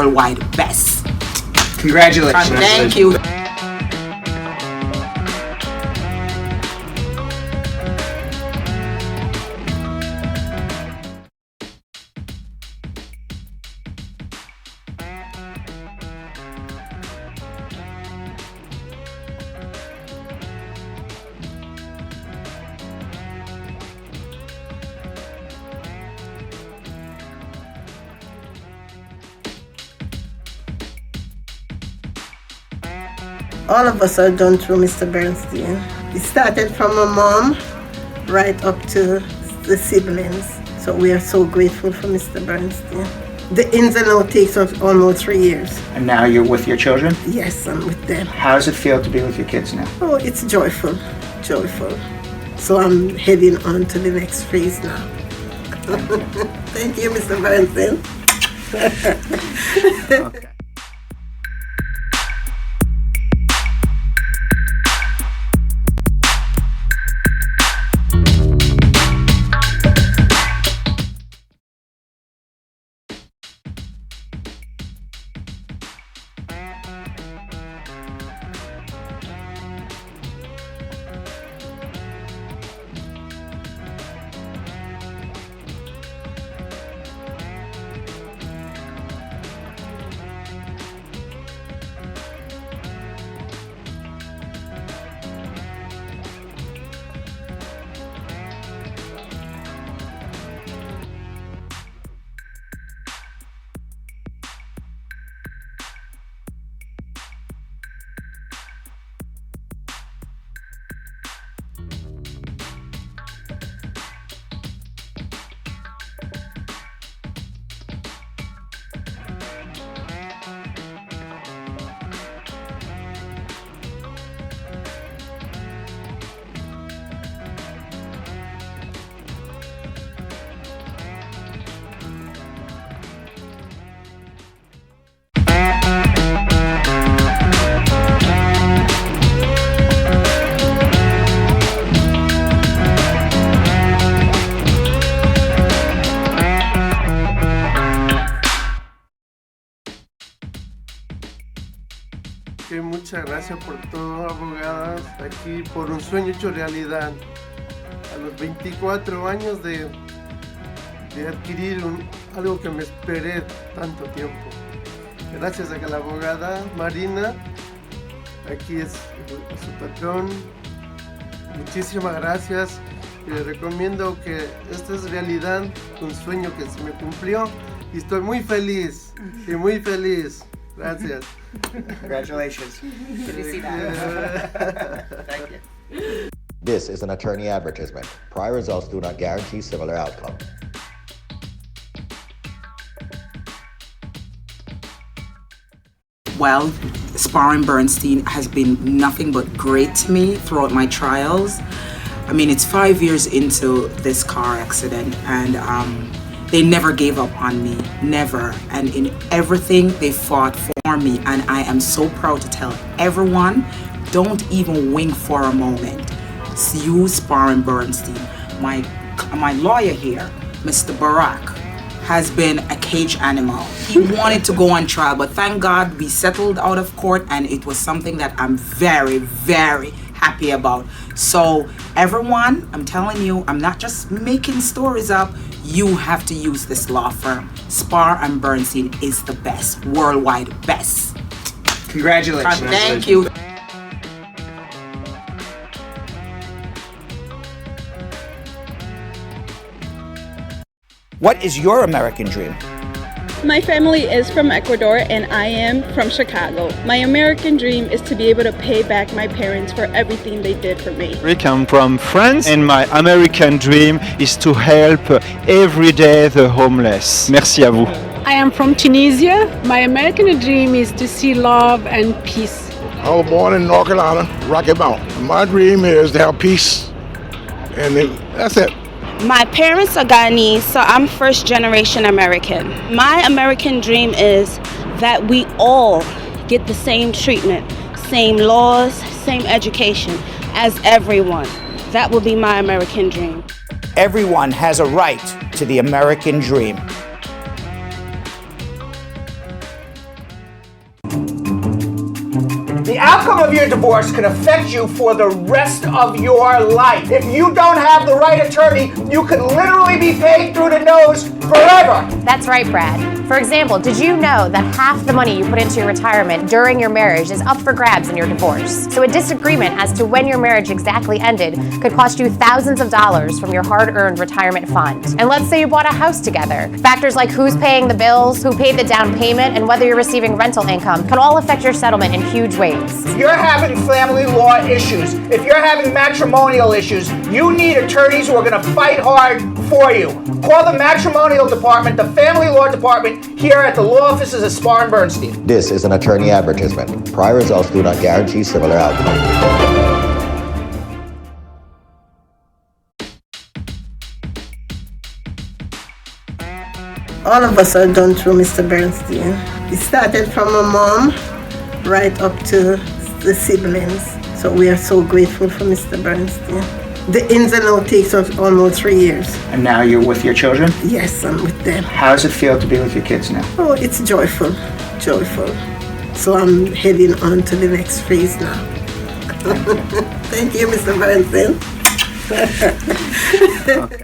worldwide best. Congratulations. Thank you. All of us are done through Mr. Bernstein. It started from my mom right up to the siblings. So we are so grateful for Mr. Bernstein. The ins and outs takes us almost 3 years. And now you're with your children? Yes, I'm with them. How does it feel to be with your kids now? Oh, it's joyful, joyful. So I'm heading on to the next phase now. Thank you, Mr. Bernstein. Okay. Muchas gracias por todo, abogadas, aquí por un sueño hecho realidad. A los 24 años de adquirir algo que me esperé tanto tiempo. Gracias a la abogada Marina, aquí es su patrón. Muchísimas gracias y les recomiendo que esta es realidad, un sueño que se me cumplió y estoy muy feliz y muy feliz. Gracias. Congratulations. Thank you. This is an attorney advertisement. Prior results do not guarantee similar outcome. Well, Spar and Bernstein has been nothing but great to me throughout my trials. I mean, it's 5 years into this car accident, and they never gave up on me, never. And in everything, they fought for me, and I am so proud to tell everyone, don't even wink for a moment. You, Spar and Bernstein. My lawyer here, Mr. Barack, has been a cage animal. He wanted to go on trial, but thank God we settled out of court, and it was something that I'm very, very happy about. So everyone, I'm telling you, I'm not just making stories up. You have to use this law firm. Spar and Bernstein is the best, worldwide best. Congratulations. Thank you. What is your American dream? My family is from Ecuador and I am from Chicago. My American dream is to be able to pay back my parents for everything they did for me. Rick, I'm from France and my American dream is to help every day the homeless. Merci à vous. I am from Tunisia. My American dream is to see love and peace. I was born in North Carolina, Rocky Mountain. My dream is to have peace, and that's it. My parents are Guyanese, so I'm first generation American. My American dream is that we all get the same treatment, same laws, same education as everyone. That will be my American dream. Everyone has a right to the American dream. The outcome of your divorce could affect you for the rest of your life. If you don't have the right attorney, you could literally be paid through the nose forever. That's right, Brad. For example, did you know that half the money you put into your retirement during your marriage is up for grabs in your divorce? So a disagreement as to when your marriage exactly ended could cost you thousands of dollars from your hard-earned retirement fund. And let's say you bought a house together. Factors like who's paying the bills, who paid the down payment, and whether you're receiving rental income can all affect your settlement in huge ways. If you're having family law issues, if you're having matrimonial issues, you need attorneys who are going to fight hard for you. Call the matrimonial department, the family law department here at the law offices of Spar and Bernstein. This is an attorney advertisement. Prior results do not guarantee similar outcomes. All of us are done through Mr. Bernstein. It started from my mom right up to the siblings. So we are so grateful for Mr. Bernstein. The ins and outs takes us almost 3 years. And now you're with your children? Yes, I'm with them. How does it feel to be with your kids now? Oh, it's joyful, joyful. So I'm heading on to the next phase now. Thank you, Mr. Bernstein. Okay.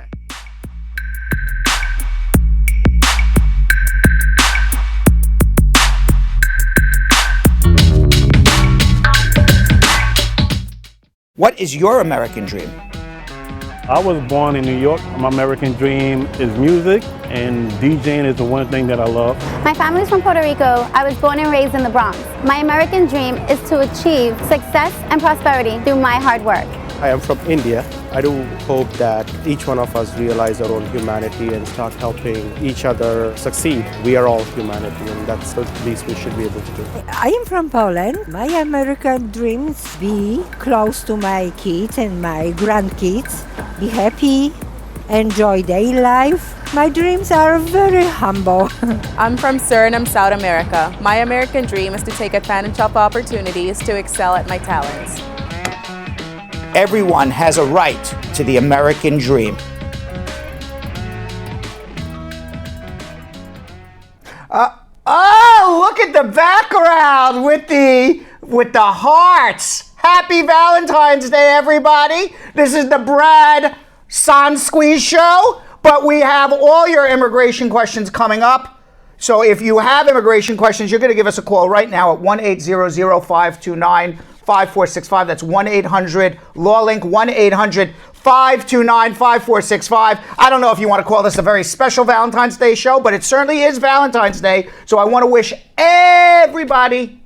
What is your American dream? I was born in New York. My American dream is music, and DJing is the one thing that I love. My family's from Puerto Rico. I was born and raised in the Bronx. My American dream is to achieve success and prosperity through my hard work. I am from India. I do hope that each one of us realize our own humanity and start helping each other succeed. We are all humanity, and that's the least we should be able to do. I am from Poland. My American dreams be close to my kids and my grandkids, be happy, enjoy daily life. My dreams are very humble. I'm from Suriname, South America. My American dream is to take advantage of opportunities to excel at my talents. Everyone has a right to the American dream. Oh, look at the background with the hearts. Happy Valentine's Day, everybody. This is the Brad Son Squeeze Show, but we have all your immigration questions coming up. So if you have immigration questions, you're going to give us a call right now at 1-800-529-5465. That's 1-800-LAW-LINK, 1-800-529-5465. I don't know if you want to call this a very special Valentine's Day show, but it certainly is Valentine's Day. So I want to wish everybody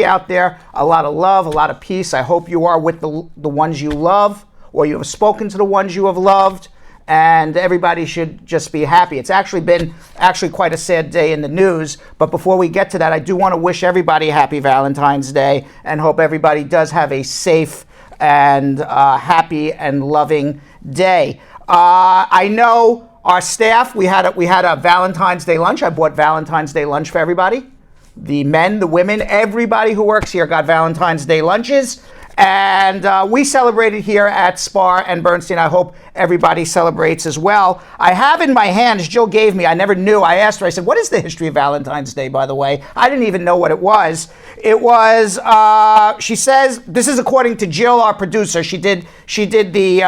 out there a lot of love, a lot of peace. I hope you are with the ones you love, or you have spoken to the ones you have loved. And everybody should just be happy. It's actually been quite a sad day in the news. But before we get to that, I do want to wish everybody a happy Valentine's Day and hope everybody does have a safe and happy and loving day. I know our staff, we had a Valentine's Day lunch. I bought Valentine's Day lunch for everybody. The men, the women, everybody who works here got Valentine's Day lunches. And we celebrated here at Spar and Bernstein. I hope everybody celebrates as well. I have in my hands, Jill gave me, I never knew. I asked her, I said, what is the history of Valentine's Day, by the way? I didn't even know what it was. It was, she says, this is according to Jill, our producer. She did the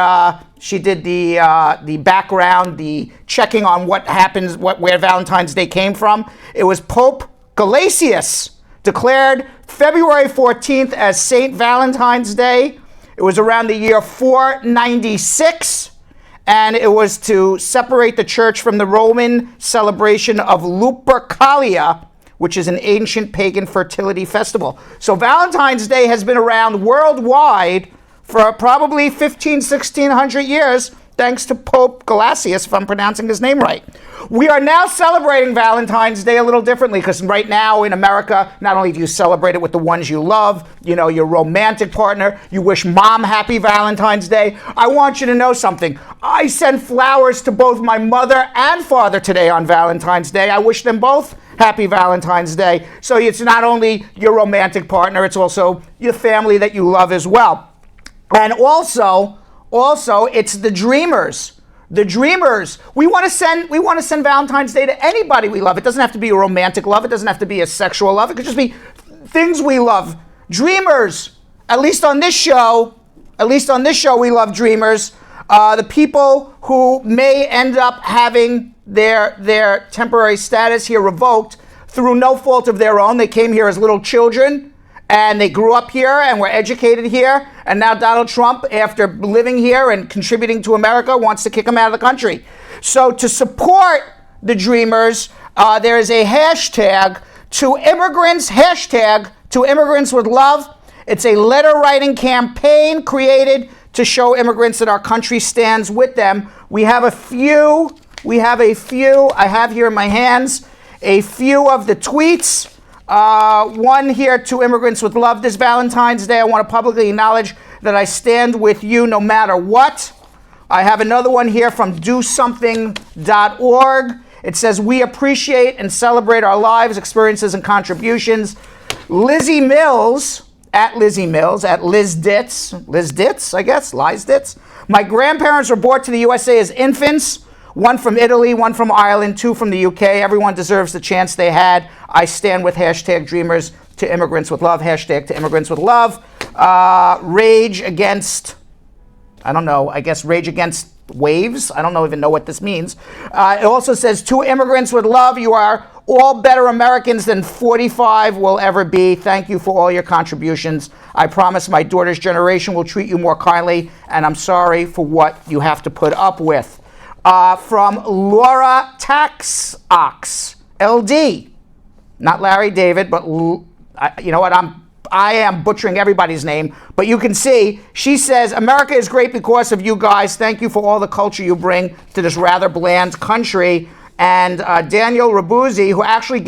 background, the checking on what happens, where Valentine's Day came from. It was Pope Gelasius declared February 14th as St. Valentine's Day. It was around the year 496, and it was to separate the church from the Roman celebration of Lupercalia, which is an ancient pagan fertility festival. So Valentine's Day has been around worldwide for probably 1600 years, thanks to Pope Gelasius, if I'm pronouncing his name right. We are now celebrating Valentine's Day a little differently, because right now in America, not only do you celebrate it with the ones you love, your romantic partner, you wish mom happy Valentine's Day. I want you to know something. I sent flowers to both my mother and father today on Valentine's Day. I wish them both happy Valentine's Day. So it's not only your romantic partner, it's also your family that you love as well. And also, it's the dreamers. The dreamers. We want to send Valentine's Day to anybody we love. It doesn't have to be a romantic love. It doesn't have to be a sexual love. It could just be things we love. Dreamers, at least on this show, we love dreamers. The people who may end up having their temporary status here revoked through no fault of their own. They came here as little children and they grew up here and were educated here. And now Donald Trump, after living here and contributing to America, wants to kick them out of the country. So to support the dreamers, there is a hashtag to immigrants, hashtag to immigrants with love. It's a letter writing campaign created to show immigrants that our country stands with them. We have a few, I have here in my hands, a few of the tweets. One here to immigrants with love this Valentine's Day. I want to publicly acknowledge that I stand with you no matter what. I have another one here from dosomething.org. It says, we appreciate and celebrate our lives, experiences, and contributions. Lizzie Mills, at Liz Ditz, I guess, Lies Ditz. My grandparents were brought to the USA as infants, one from Italy, one from Ireland, two from the UK. Everyone deserves the chance they had. I stand with hashtag dreamers to immigrants with love, hashtag to immigrants with love. Rage against, I don't know, I guess rage against waves. I don't even know what this means. It also says, to immigrants with love, you are all better Americans than 45 will ever be. Thank you for all your contributions. I promise my daughter's generation will treat you more kindly, and I'm sorry for what you have to put up with. From Laura Taxox, LD. Not Larry David, but you know what, I am butchering everybody's name, but you can see, she says, America is great because of you guys. Thank you for all the culture you bring to this rather bland country. And Daniel Rabuzzi, who actually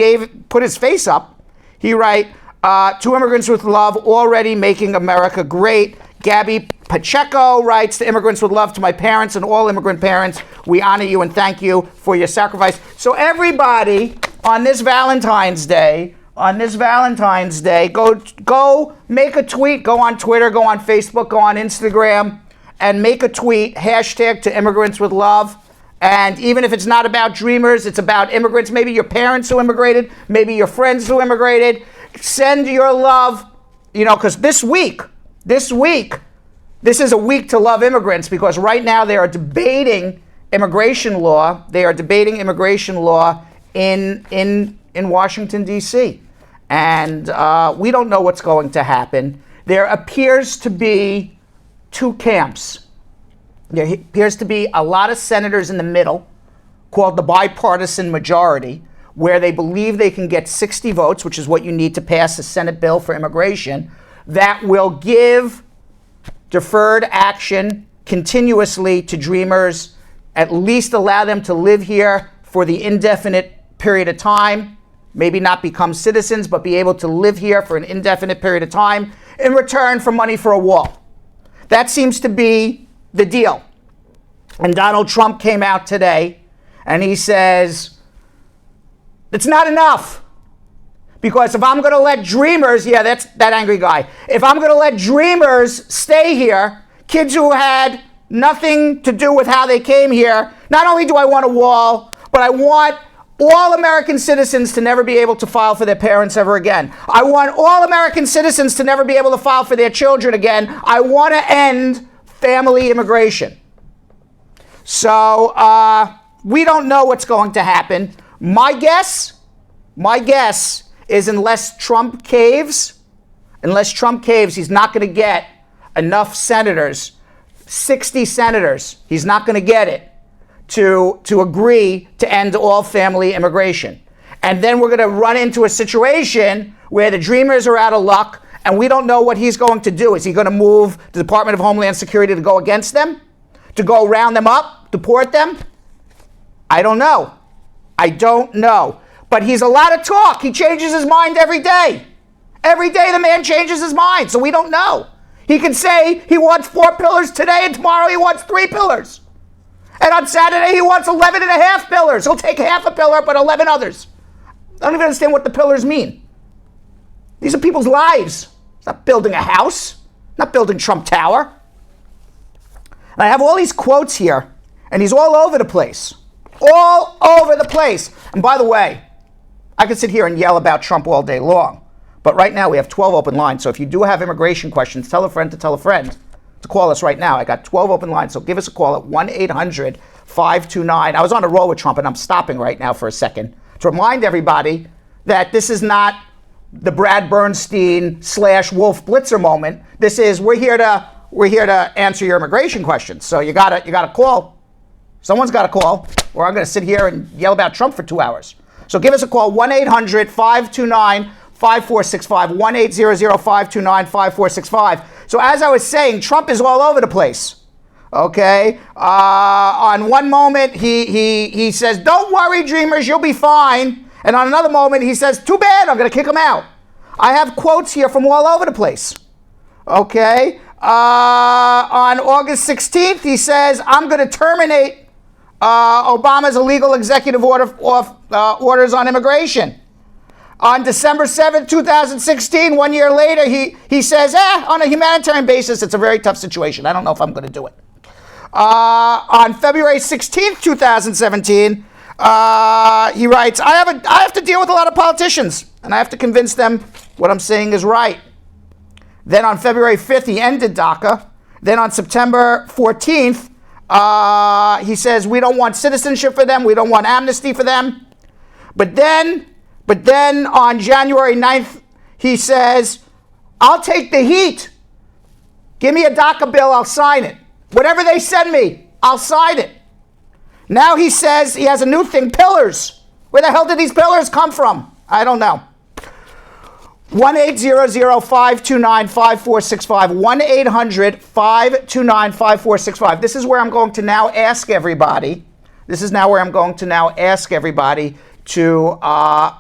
put his face up, he write, to immigrants with love, already making America great. Gabby Pacheco writes, to immigrants with love, to my parents and all immigrant parents, we honor you and thank you for your sacrifice. So everybody on this Valentine's Day, go make a tweet, go on Twitter, go on Facebook, go on Instagram, and make a tweet, hashtag to immigrants with love. And even if it's not about dreamers, it's about immigrants, maybe your parents who immigrated, maybe your friends who immigrated. Send your love, because this week, this is a week to love immigrants, because right now they are debating immigration law. They are debating immigration law in Washington, D.C. And we don't know what's going to happen. There appears to be two camps. There appears to be a lot of senators in the middle, called the bipartisan majority, where they believe they can get 60 votes, which is what you need to pass a Senate bill for immigration, that will give deferred action continuously to dreamers, at least allow them to live here for the indefinite period of time, maybe not become citizens, but be able to live here for an indefinite period of time in return for money for a wall. That seems to be the deal. And Donald Trump came out today and he says, it's not enough. Because if I'm going to let dreamers, that's that angry guy. If I'm going to let dreamers stay here, kids who had nothing to do with how they came here, not only do I want a wall, but I want all American citizens to never be able to file for their parents ever again. I want all American citizens to never be able to file for their children again. I want to end family immigration. So we don't know what's going to happen. My guess is unless Trump caves, he's not going to get enough senators, 60 senators, he's not going to get it to agree to end all family immigration. And then we're going to run into a situation where the dreamers are out of luck and we don't know what he's going to do. Is he going to move the Department of Homeland Security to go against them? To go round them up? Deport them? I don't know. But he's a lot of talk. He changes his mind every day. Every day the man changes his mind, so we don't know. He can say he wants 4 pillars today and tomorrow he wants 3 pillars. And on Saturday he wants 11 and a half pillars. He'll take half a pillar but 11 others. I don't even understand what the pillars mean. These are people's lives. It's not building a house. Not building Trump Tower. And I have all these quotes here, and he's all over the place. All over the place. And by the way, I could sit here and yell about Trump all day long, But right now we have 12 open lines. So if you do have immigration questions, tell a friend to tell a friend to call us right now. I got 12 open lines. So give us a call at 1-800-529. I was on a roll with Trump, and I'm stopping right now for a second to remind everybody that this is not the Brad Bernstein / Wolf Blitzer moment. This is, we're here to answer your immigration questions. So you gotta call. Someone's got to call, or I'm going to sit here and yell about Trump for 2 hours. So give us a call, 1-800-529-5465, 1-800-529-5465. So as I was saying, Trump is all over the place. Okay? On one moment, he says, don't worry, dreamers, you'll be fine. And on another moment, he says, too bad, I'm going to kick him out. I have quotes here from all over the place. Okay? On August 16th, he says, I'm going to terminate Obama's illegal executive orders on immigration. On December 7th, 2016, 1 year later, he says, on a humanitarian basis, it's a very tough situation. I don't know if I'm going to do it. On February 16th, 2017, he writes, I have to deal with a lot of politicians, and I have to convince them what I'm saying is right. Then on February 5th, he ended DACA. Then on September 14th, he says, we don't want citizenship for them. We don't want amnesty for them. But then on January 9th, he says, I'll take the heat. Give me a DACA bill, I'll sign it. Whatever they send me, I'll sign it. Now he says he has a new thing, pillars. Where the hell did these pillars come from? I don't know. 1-800-529-5465, 1-800-529-5465. This is where I'm going to now ask everybody. To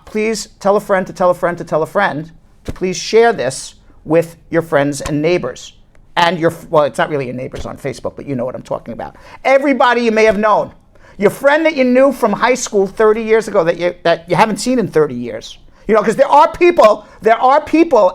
please tell a friend to tell a friend to tell a friend to please share this with your friends and neighbors. And well, it's not really your neighbors on Facebook, but you know what I'm talking about. Everybody you may have known. Your friend that you knew from high school 30 years ago that you haven't seen in 30 years. You know, because there are people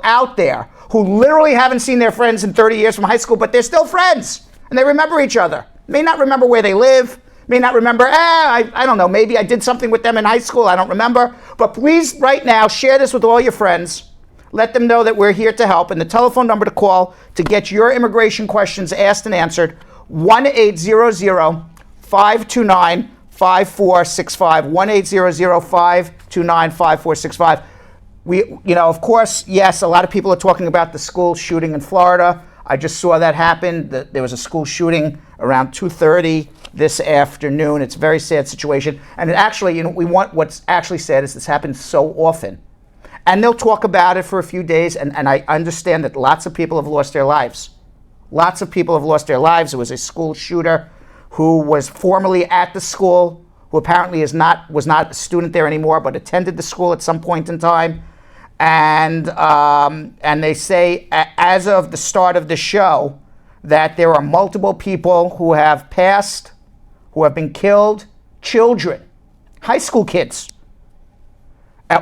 out there who literally haven't seen their friends in 30 years from high school, but they're still friends, and they remember each other. May not remember where they live, may not remember, I don't know, maybe I did something with them in high school, I don't remember. But please, right now, share this with all your friends. Let them know that we're here to help, and the telephone number to call to get your immigration questions asked and answered, 1-800-529-5465, 1-800-529-5465. Of course, yes, a lot of people are talking about the school shooting in Florida. I just saw that happen. There was a school shooting around 2:30 this afternoon. It's a very sad situation. And actually, what's actually sad is this happens so often. And they'll talk about it for a few days, and I understand that lots of people have lost their lives. Lots of people have lost their lives. It was a school shooter who was formerly at the school, who apparently was not a student there anymore, but attended the school at some point in time. And they say, as of the start of the show, that there are multiple people who have passed, who have been killed, children, high school kids,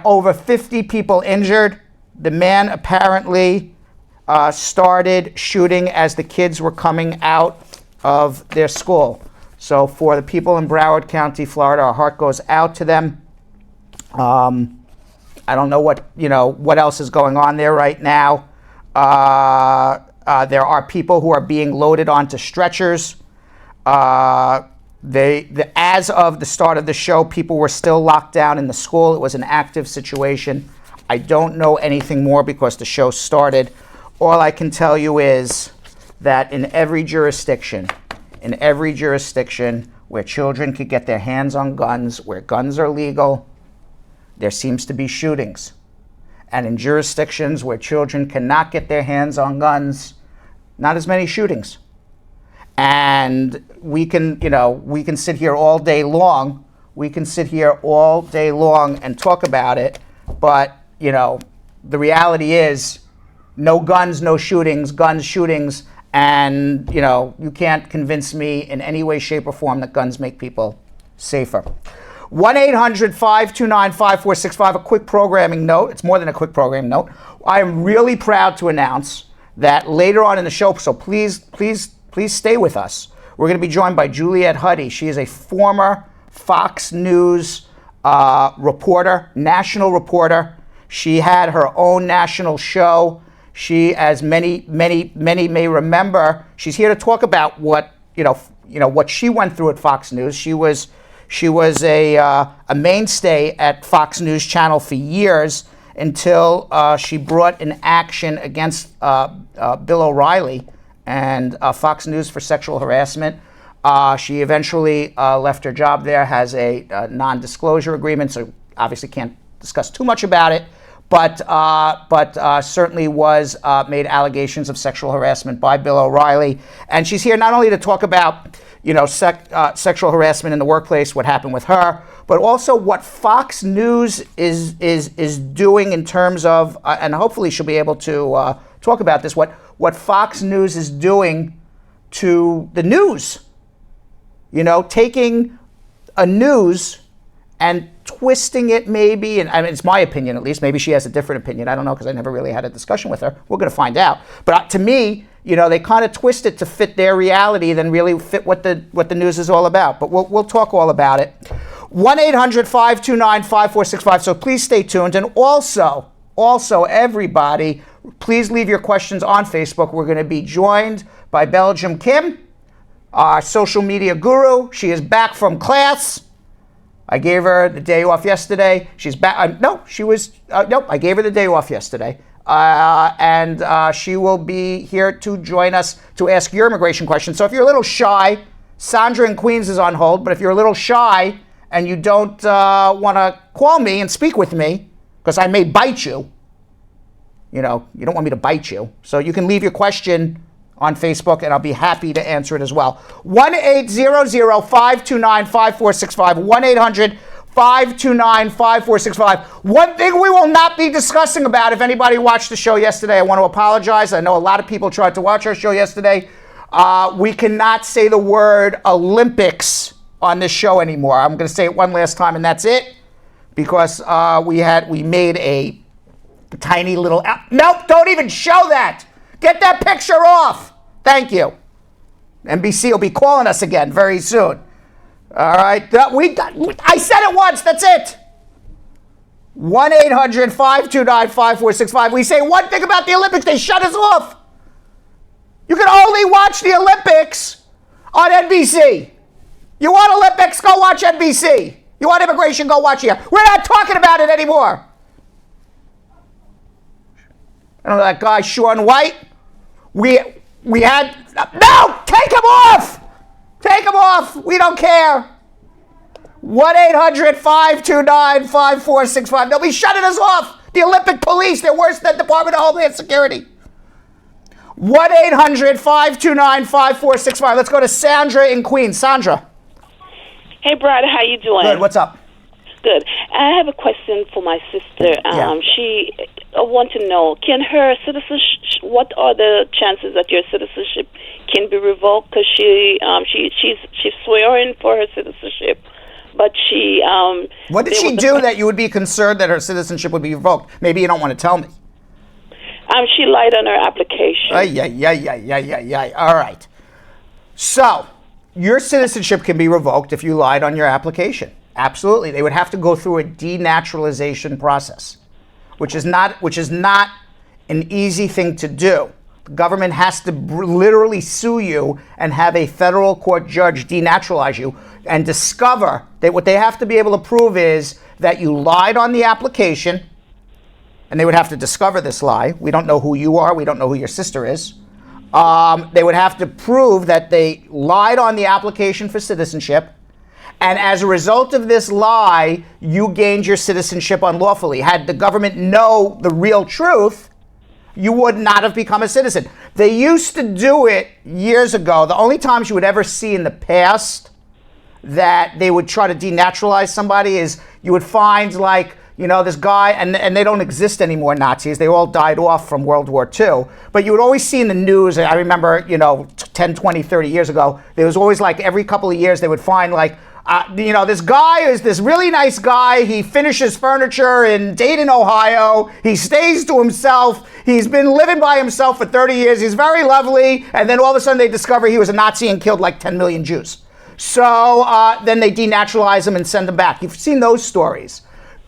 over 50 people injured. The man apparently started shooting as the kids were coming out of their school. So for the people in Broward County, Florida, our heart goes out to them. I don't know what else is going on there right now. There are people who are being loaded onto stretchers. As of the start of the show, people were still locked down in the school. It was an active situation. I don't know anything more because the show started. All I can tell you is that in every jurisdiction where children could get their hands on guns, where guns are legal, there seems to be shootings. And in jurisdictions where children cannot get their hands on guns, not as many shootings. And we can sit here all day long. And talk about it. But, the reality is no guns, no shootings, guns, shootings. And, you can't convince me in any way, shape, or form that guns make people safer. 1-800-529-5465, a quick programming note. It's more than a quick programming note. I am really proud to announce that later on in the show, so please stay with us. We're going to be joined by Juliet Huddy. She is a former Fox News reporter, national reporter. She had her own national show. She, as many may remember, she's here to talk about what what she went through at Fox News. She was a mainstay at Fox News Channel for years until she brought an action against Bill O'Reilly and Fox News for sexual harassment. She eventually left her job there, has a non-disclosure agreement, so obviously can't discuss too much about it, but certainly was made allegations of sexual harassment by Bill O'Reilly. And she's here not only to talk about sexual harassment in the workplace, what happened with her, but also what Fox News is doing in terms of, and hopefully she'll be able to talk about this, what Fox News is doing to the news. Taking a news and twisting it maybe, and I mean, it's my opinion at least, maybe she has a different opinion, I don't know, because I never really had a discussion with her. We're going to find out. But to me, they kind of twist it to fit their reality than really fit what the news is all about. But we'll talk all about it. 1-800-529-5465, so please stay tuned. And also everybody, please leave your questions on Facebook. We're going to be joined by Belgium Kim, our social media guru. She is back from class. I gave her the day off yesterday. She's back. I gave her the day off yesterday. And she will be here to join us to ask your immigration questions. So if you're a little shy, Sandra in Queens is on hold. But if you're a little shy and you don't want to call me and speak with me, because I may bite you, you don't want me to bite you. So you can leave your question on Facebook, and I'll be happy to answer it as well. 1-800-529-5465, 1-800-529-5465. One thing we will not be discussing about, if anybody watched the show yesterday, I want to apologize. I know a lot of people tried to watch our show yesterday. We cannot say the word Olympics on this show anymore. I'm going to say it one last time, and that's it, because we made a tiny little... Nope, don't even show that! Get that picture off! Thank you. NBC will be calling us again very soon. All right. I said it once. That's it. 1-800-529-5465. We say one thing about the Olympics. They shut us off. You can only watch the Olympics on NBC. You want Olympics? Go watch NBC. You want immigration? Go watch here. We're not talking about it anymore. I don't know that guy, Sean White. We had... No! Take him off! Take him off! We don't care. 1-800-529-5465. They'll be shutting us off. The Olympic police, they're worse than Department of Homeland Security. 1-800-529-5465. Let's go to Sandra in Queens. Sandra. Hey, Brad, how you doing? Good, what's up? Good. I have a question for my sister. She want to know, can her citizenship, what are the chances that your citizenship can be revoked? Because she's swearing for her citizenship, but she... what did she do that you would be concerned that her citizenship would be revoked? Maybe you don't want to tell me. She lied on her application. All right. So, your citizenship can be revoked if you lied on your application. Absolutely. They would have to go through a denaturalization process, which is not an easy thing to do. The government has to literally sue you and have a federal court judge denaturalize you and discover that what they have to be able to prove is that you lied on the application, and they would have to discover this lie. We don't know who you are. We don't know who your sister is. They would have to prove that they lied on the application for citizenship, and as a result of this lie, you gained your citizenship unlawfully. Had the government know the real truth, you would not have become a citizen. They used to do it years ago. The only times you would ever see in the past that they would try to denaturalize somebody is you would find this guy, and they don't exist anymore, Nazis. They all died off from World War II. But you would always see in the news, I remember, 10, 20, 30 years ago, there was always every couple of years they would find this guy is this really nice guy. He finishes furniture in Dayton, Ohio. He stays to himself. He's been living by himself for 30 years. He's very lovely. And then all of a sudden they discover he was a Nazi and killed 10 million Jews. So then they denaturalize him and send him back. You've seen those stories.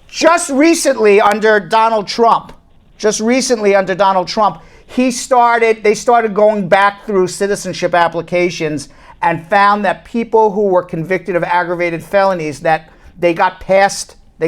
Just recently under Donald Trump, they started going back through citizenship applications and found that people who were convicted of aggravated felonies, that they got past the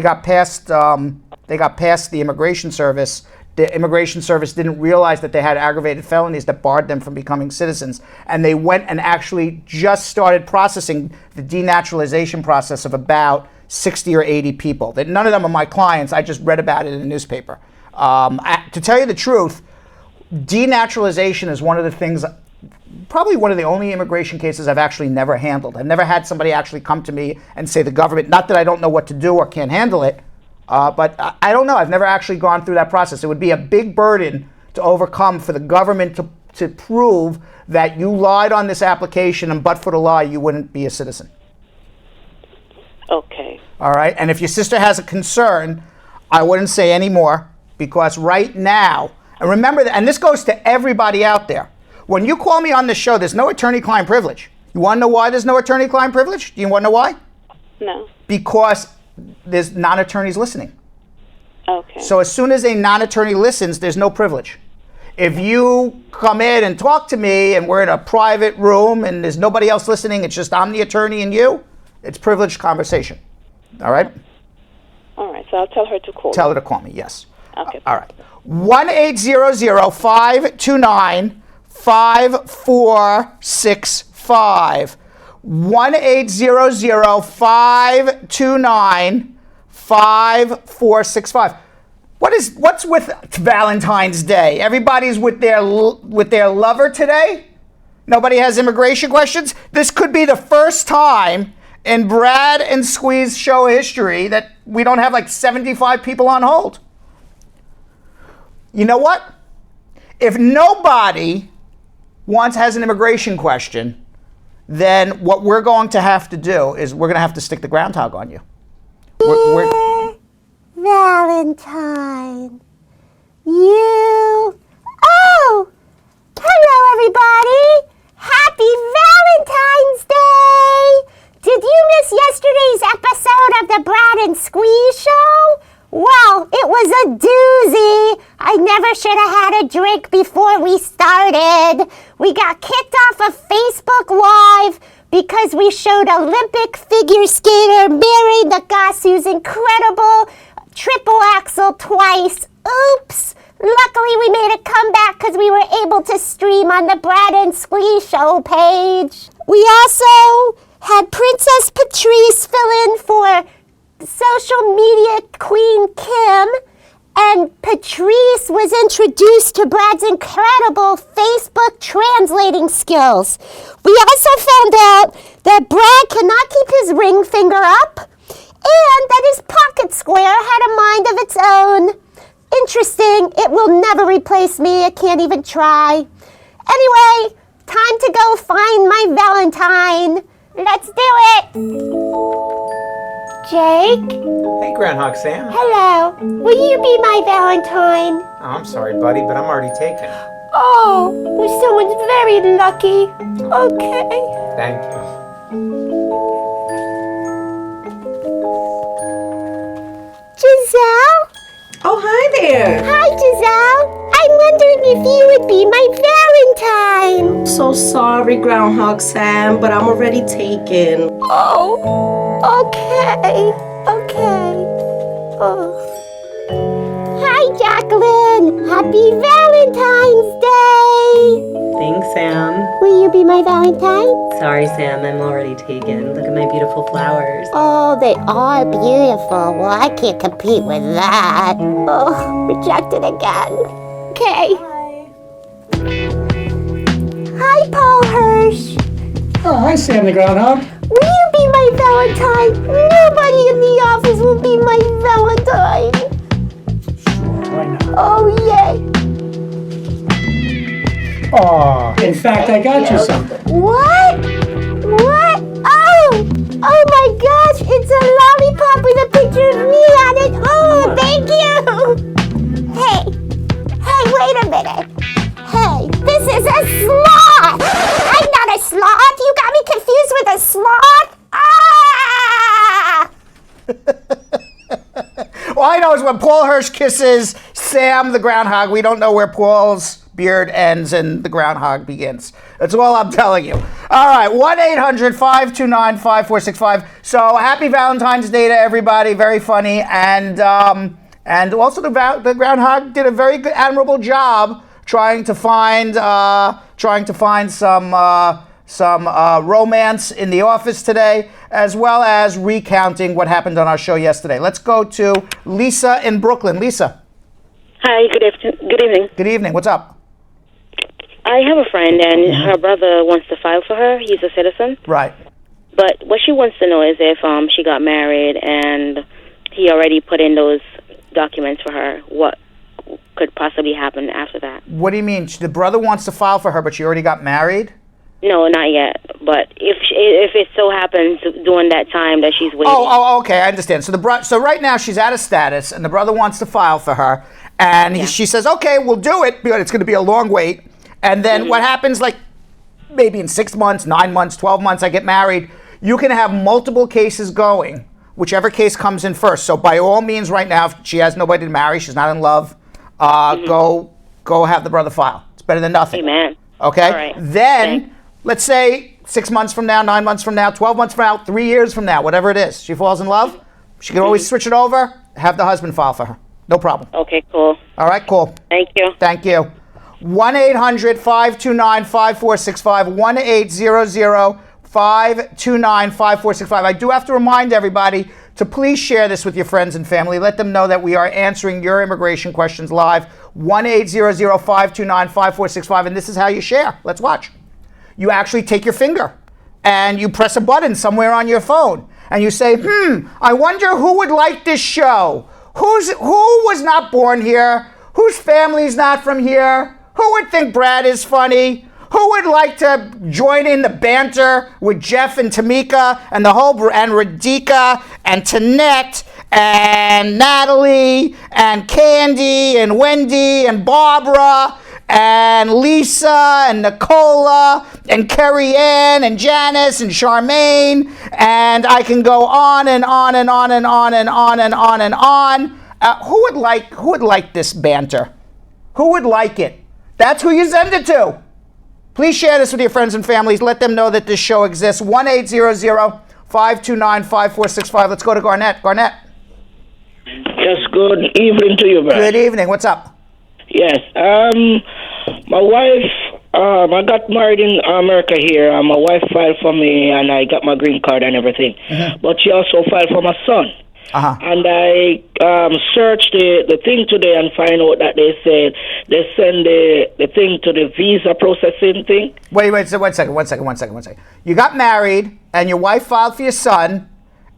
immigration service. The immigration service didn't realize that they had aggravated felonies that barred them from becoming citizens. And they went and actually just started processing the denaturalization process of about 60 or 80 people. That none of them are my clients. I just read about it in the newspaper. To tell you the truth, denaturalization is one of the things, probably one of the only immigration cases I've actually never handled. I've never had somebody actually come to me and say the government, not that I don't know what to do or can't handle it, but I don't know. I've never actually gone through that process. It would be a big burden to overcome for the government to prove that you lied on this application, and but for the lie, you wouldn't be a citizen. Okay. All right. And if your sister has a concern, I wouldn't say any more, because right now, and remember that, and this goes to everybody out there, when you call me on the show, there's no attorney-client privilege. You want to know why there's no attorney-client privilege? Do you want to know why? No. Because there's non-attorneys listening. Okay. So as soon as a non-attorney listens, there's no privilege. If you come in and talk to me and we're in a private room and there's nobody else listening, it's just I'm the attorney and you, it's privileged conversation. All right? All right, so I'll tell her to call. Tell her to call me, yes. Okay. All right. 1-800-529-5465. 1-800-529-5465. What's with Valentine's Day? Everybody's with their lover today? Nobody has immigration questions? This could be the first time in Brad and Squeeze show history that we don't have like 75 people on hold. You know what? If nobody has an immigration question, then what we're going to have to do is we're going to have to stick the groundhog on you. Valentine. Oh, hello everybody. Happy Valentine's Day. Did you miss yesterday's episode of the Brad and Squeeze show? Well, it was a doozy. I never should have had a drink before we started. We got kicked off of Facebook Live because we showed Olympic figure skater Mary Nagasu's incredible triple axel twice. Oops. Luckily, we made a comeback because we were able to stream on the Brad and Squeeze show page. We also had Princess Patrice fill in for social media queen Kim, and Patrice was introduced to Brad's incredible Facebook translating skills. We also found out that Brad cannot keep his ring finger up, and that his pocket square had a mind of its own. Interesting. It will never replace me. I can't even try. Anyway, time to go find my Valentine. Let's do it. Jake? Hey, Groundhog Sam. Hello. Will you be my Valentine? Oh, I'm sorry, buddy, but I'm already taken. Oh, well, someone's very lucky. Okay. Thank you. Giselle? Oh, hi there. Hi, Giselle. I'm wondering if you would be my Valentine. So sorry, Groundhog Sam, but I'm already taken. Oh, okay. Oh. Hi, Jacqueline. Happy Valentine's Day. Thanks, Sam. Will you be my Valentine? Sorry, Sam, I'm already taken. Look at my beautiful flowers. Oh, they are beautiful. Well, I can't compete with that. Oh, rejected again. Okay. Hi, Paul Hirsch. Oh, hi, Sam the Groundhog. Will you be my Valentine? Nobody in the office will be my Valentine. Why not? Oh, yay. Oh, in fact, I got you something. What? Oh my gosh, it's a lollipop with a picture of me on it. Oh, thank you. Hey, wait a minute. Hey, this is a sloth. I'm not a sloth. You got me confused with a sloth. Ah! All I know is when Paul Hirsch kisses Sam the groundhog, we don't know where Paul's beard ends and the groundhog begins. That's all I'm telling you. All right, 1-800-529-5465. So happy Valentine's Day to everybody. Very funny. And also the groundhog did a very good, admirable job trying to find some romance in the office today, as well as recounting what happened on our show yesterday. Let's go to Lisa in Brooklyn. Lisa. Hi, good evening. Good evening. What's up? I have a friend, and her brother wants to file for her. He's a citizen. Right. But what she wants to know is if she got married and he already put in those documents for her, what could possibly happen after that? What do you mean? The brother wants to file for her, but she already got married? No, not yet. But if it so happens during that time that she's waiting. Oh, okay, I understand. So so right now she's out of status, and the brother wants to file for her, and she says, "Okay, we'll do it, but it's going to be a long wait." And then what happens? Like maybe in 6 months, 9 months, 12 months, I get married. You can have multiple cases going, whichever case comes in first. So by all means, right now, if she has nobody to marry, she's not in love. Go have the brother file. It's better than nothing. Amen. Okay. All right. Then let's say 6 months from now, 9 months from now, 12 months from now, 3 years from now, whatever it is, she falls in love. She can always switch it over. Have the husband file for her. No problem. Okay. Cool. All right. Cool. Thank you. Thank you. 1-800-529-5465. 1-800-529-5465. I do have to remind everybody to please share this with your friends and family. Let them know that we are answering your immigration questions live. 1-800-529-5465. And this is how you share. Let's watch. You actually take your finger and you press a button somewhere on your phone. And you say, I wonder who would like this show? Who was not born here? Whose family's not from here? Who would think Brad is funny? Who would like to join in the banter with Jeff and Tamika and and Radhika and Tanette and Natalie and Candy and Wendy and Barbara and Lisa and Nicola and Carrie Ann and Janice and Charmaine, and I can go on and on and on and on and on and on and on. Who would like this banter? Who would like it? That's who you send it to. Please share this with your friends and families. Let them know that this show exists. 1-800-529-5465. Let's go to Garnett. Garnett. Yes, good evening to you, Brad. Good evening. What's up? Yes. My wife, I got married in America here. My wife filed for me, and I got my green card and everything. But she also filed for my son. And I searched the thing today and find out that they said they send the thing to the visa processing thing. Wait, so one second. You got married, and your wife filed for your son,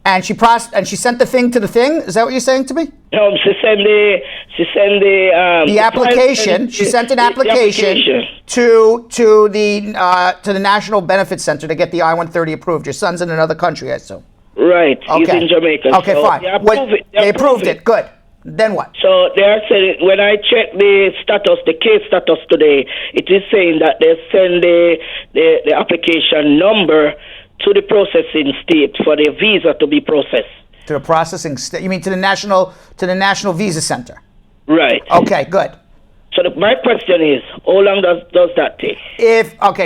and she sent the thing to the thing? Is that what you're saying to me? No, she sent the application. She sent an application to the National Benefits Center to get the I-130 approved. Your son's in another country, I assume. Right, he's in Jamaica. Okay, so fine. They approved it. Good. Then what? So they are saying, when I check the case status today, it is saying that they send the application number to the processing state for the visa to be processed. To the processing state? You mean to the National Visa Center? Right. Okay, good. So my question is, how long does that take?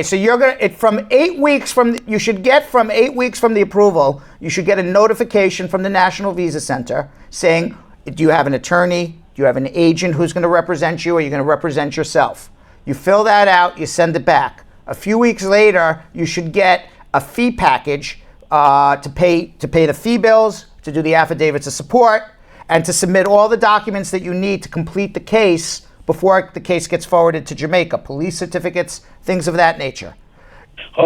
So you're gonna from 8 weeks from you should get from 8 weeks from the approval, you should get a notification from the National Visa Center saying, do you have an attorney? Do you have an agent who's going to represent you, or are you going to represent yourself? You fill that out, you send it back. A few weeks later, you should get a fee package to pay the fee bills, to do the affidavits of support, and to submit all the documents that you need to complete the case before the case gets forwarded to Jamaica, police certificates, things of that nature.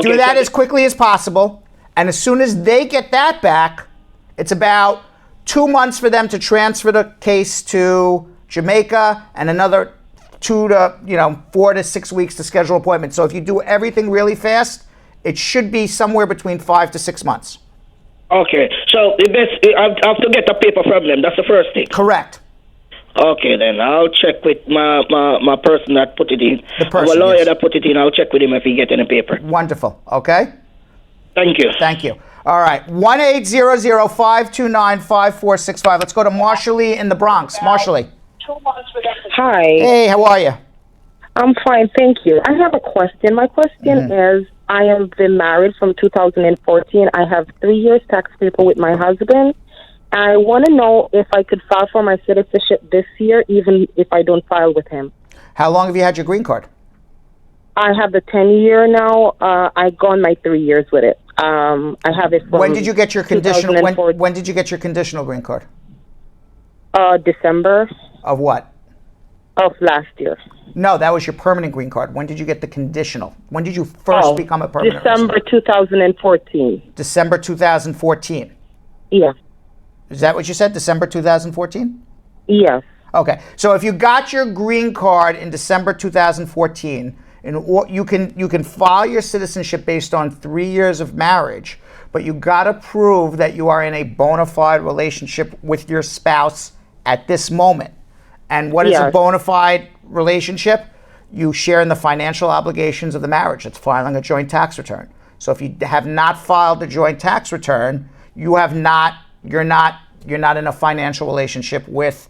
Do that as quickly as possible, and as soon as they get that back, it's about 2 months for them to transfer the case to Jamaica, and another 4 to 6 weeks to schedule appointments. So if you do everything really fast, it should be somewhere between 5 to 6 months. Okay, so I have to get a paper from them. That's the first thing. Correct. Okay, then I'll check with my person that put it in. The person, our lawyer that put it in. I'll check with him if he get any paper. Wonderful. Okay. Thank you. Thank you. All right, 1-800-529-5465. Let's go to Marshallie in the Bronx. Marshallie. Hi. Hey, how are you? I'm fine, thank you. I have a question. My question is, I have been married from 2014. I have 3 years tax paper with my husband. I want to know if I could file for my citizenship this year, even if I don't file with him. How long have you had your green card? I have the 10-year now. I gone my 3 years with it. I have it from When did you get your conditional? 2014. When did you get your conditional green card? December. Of what? Of last year. No, that was your permanent green card. When did you get the conditional? When did you first become a permanent December resident? 2014. December 2014. Yeah. Is that what you said? December 2014? Yes. Okay. So if you got your green card in December 2014, you can file your citizenship based on 3 years of marriage, but you got to prove that you are in a bona fide relationship with your spouse at this moment. And what is a bona fide relationship? You share in the financial obligations of the marriage. It's filing a joint tax return. So if you have not filed a joint tax return, you're not in a financial relationship with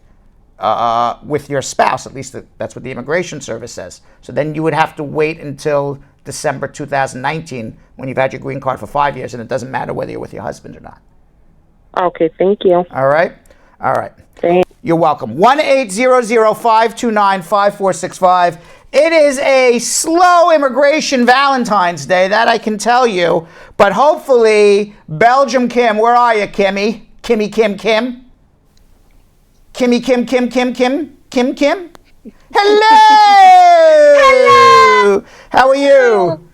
your spouse. At least that's what the Immigration Service says. So then you would have to wait until December 2019 when you've had your green card for 5 years, and it doesn't matter whether you're with your husband or not. Okay, thank you. All right? All right. Thanks. You're welcome. 1-800-529-5465. It is a slow immigration Valentine's Day, that I can tell you. But hopefully, Belgium Kim, where are you, Kimmy? Kimmy Kim Kim? Kimmy Kim Kim Kim Kim? Kim Kim? Hello! Hello! How are you?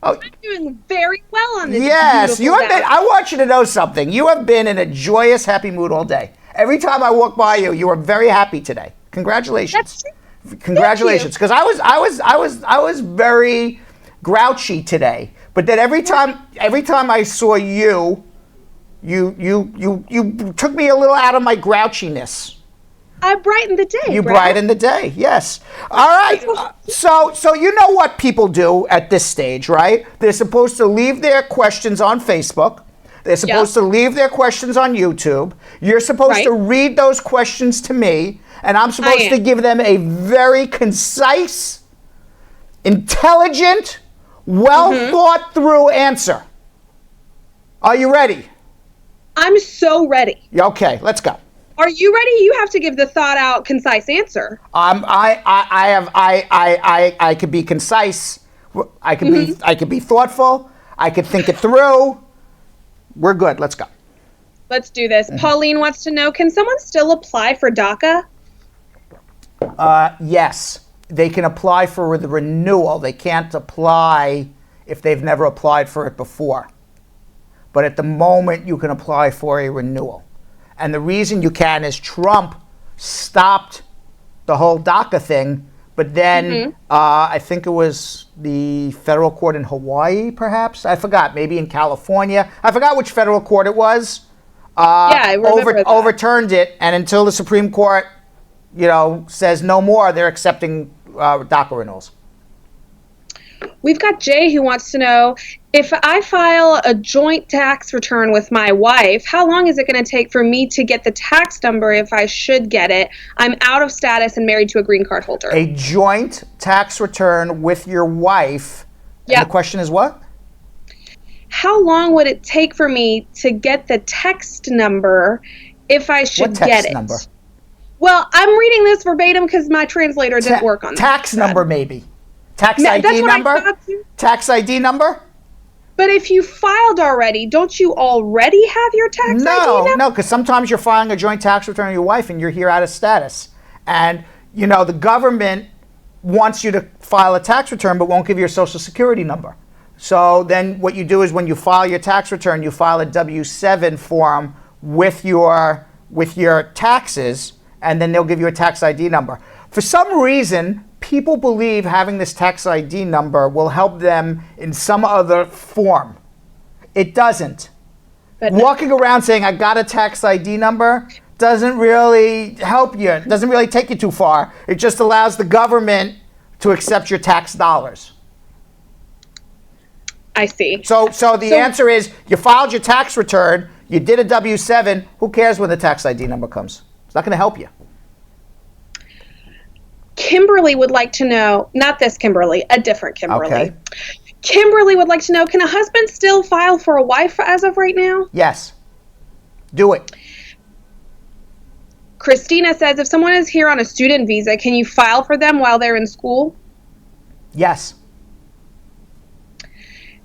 I'm doing very well on this. Yes, you have beautiful been. I want you to know something. You have been in a joyous, happy mood all day. Every time I walk by you, you are very happy today. Congratulations. That's true. Congratulations, because I was very grouchy today. But then every time I saw you took me a little out of my grouchiness. I brightened the day. You Brad. brightened the day, yes. All right. So you know what people do at this stage, right? They're supposed to leave their questions on Facebook. They're supposed to leave their questions on YouTube. You're supposed to read those questions to me, and I'm supposed to give them a very concise, intelligent, well thought through answer. Are you ready? I'm so ready. Okay, let's go. Are you ready? You have to give the thought out, concise answer. I could be concise. I could be thoughtful. I could think it through. We're good. Let's go. Let's do this. Pauline wants to know, can someone still apply for DACA? Yes. They can apply for the renewal. They can't apply if they've never applied for it before. But at the moment, you can apply for a renewal. And the reason you can is Trump stopped the whole DACA thing, but then I think it was the federal court in Hawaii, perhaps? I forgot. Maybe in California. I forgot which federal court it was. I remember that. Overturned it, and until the Supreme Court, says no more, they're accepting DACA renewals. We've got Jay who wants to know, if I file a joint tax return with my wife, how long is it going to take for me to get the tax number if I should get it? I'm out of status and married to a green card holder. A joint tax return with your wife. And the question is what? How long would it take for me to get the text number if I should get it? What text number? Well, I'm reading this verbatim because my translator didn't work on that. Tax number, maybe. Tax ID number? Tax ID number? But if you filed already, don't you already have your tax ID number? No, because sometimes you're filing a joint tax return with your wife and you're here out of status. And, the government wants you to file a tax return but won't give you your social security number. So then what you do is when you file your tax return, you file a W-7 form with your taxes, and then they'll give you a tax ID number. For some reason, people believe having this tax ID number will help them in some other form. It doesn't. Walking around saying, I got a tax ID number, doesn't really help you. It doesn't really take you too far. It just allows the government to accept your tax dollars. I see. So the answer is you filed your tax return, you did a W-7. Who cares when the tax ID number comes? It's not going to help you. Kimberly would like to know, not this Kimberly, a different Kimberly. Okay. Kimberly would like to know, can a husband still file for a wife as of right now? Yes. Do it. Christina says, if someone is here on a student visa, can you file for them while they're in school? Yes.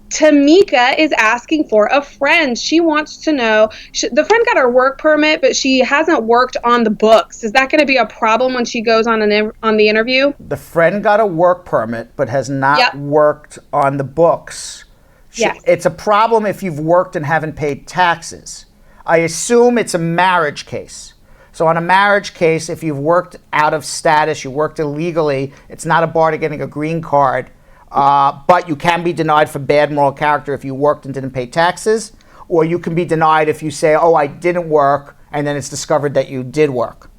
Tamika is asking for a friend. She wants to know, the friend got her work permit, but she hasn't worked on the books. Is that going to be a problem when she goes on the interview? The friend got a work permit, but has not worked on the books. Yes. It's a problem if you've worked and haven't paid taxes. I assume it's a marriage case. So on a marriage case, if you've worked out of status, you worked illegally, it's not a bar to getting a green card. But you can be denied for bad moral character if you worked and didn't pay taxes, or you can be denied if you say, oh, I didn't work, and then it's discovered that you did work,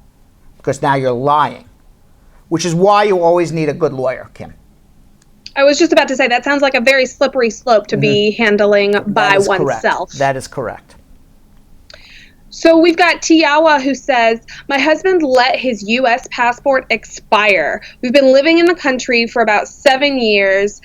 because now you're lying, which is why you always need a good lawyer, Kim. I was just about to say, that sounds like a very slippery slope to be handling by oneself. That is correct. So we've got Tiawa who says, my husband let his U.S. passport expire. We've been living in the country for about 7 years.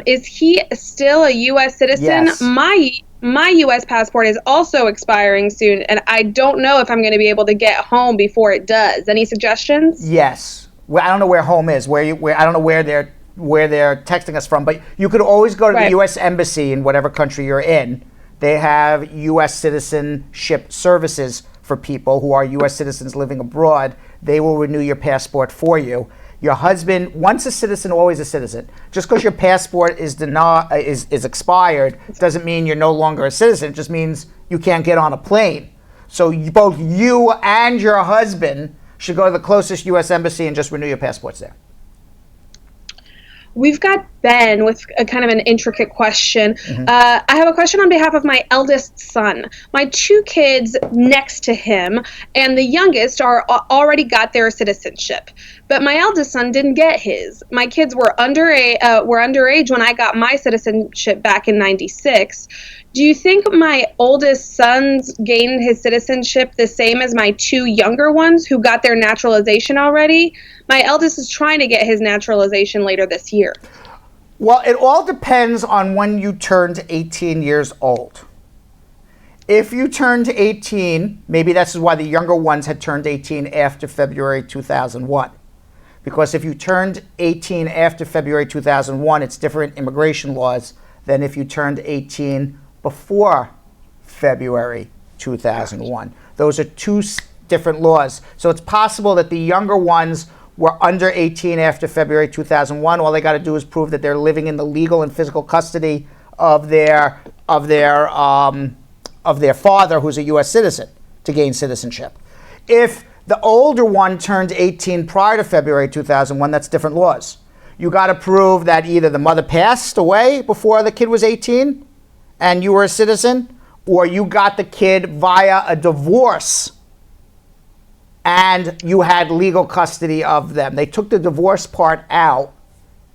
Is he still a U.S. citizen? Yes. My U.S. passport is also expiring soon, and I don't know if I'm going to be able to get home before it does. Any suggestions? Yes. Well, I don't know where home is. I don't know where they're texting us from, but you could always go to the U.S. Embassy in whatever country you're in. They have U.S. citizenship services for people who are U.S. citizens living abroad. They will renew your passport for you. Your husband, once a citizen, always a citizen. Just because your passport is expired doesn't mean you're no longer a citizen. It just means you can't get on a plane. So both you and your husband should go to the closest U.S. embassy and just renew your passports there. We've got Ben with a kind of an intricate question. I have a question on behalf of my eldest son. My 2 kids next to him and the youngest are already got their citizenship, but my eldest son didn't get his. My kids were underage when I got my citizenship back in '96. Do you think my oldest son's gained his citizenship the same as my 2 younger ones who got their naturalization already? My eldest is trying to get his naturalization later this year. Well, it all depends on when you turned 18 years old. If you turned 18, maybe that's why the younger ones had turned 18 after February 2001. Because if you turned 18 after February 2001, it's different immigration laws than if you turned 18 before February 2001. Those are 2 different laws. So it's possible that the younger ones were under 18 after February 2001. All they got to do is prove that they're living in the legal and physical custody of their father, who's a U.S. citizen, to gain citizenship. If the older one turned 18 prior to February 2001, that's different laws. You got to prove that either the mother passed away before the kid was 18 and you were a citizen, or you got the kid via a divorce and you had legal custody of them. They took the divorce part out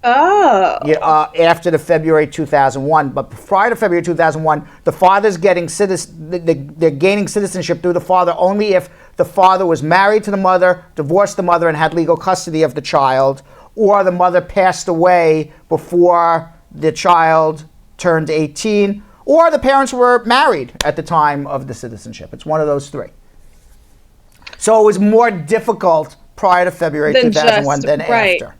after the February 2001. But prior to February 2001, the father's getting they're gaining citizenship through the father only if the father was married to the mother, divorced the mother, and had legal custody of the child, or the mother passed away before the child turned 18, or the parents were married at the time of the citizenship. It's one of those 3. So it was more difficult prior to February 2001 than after.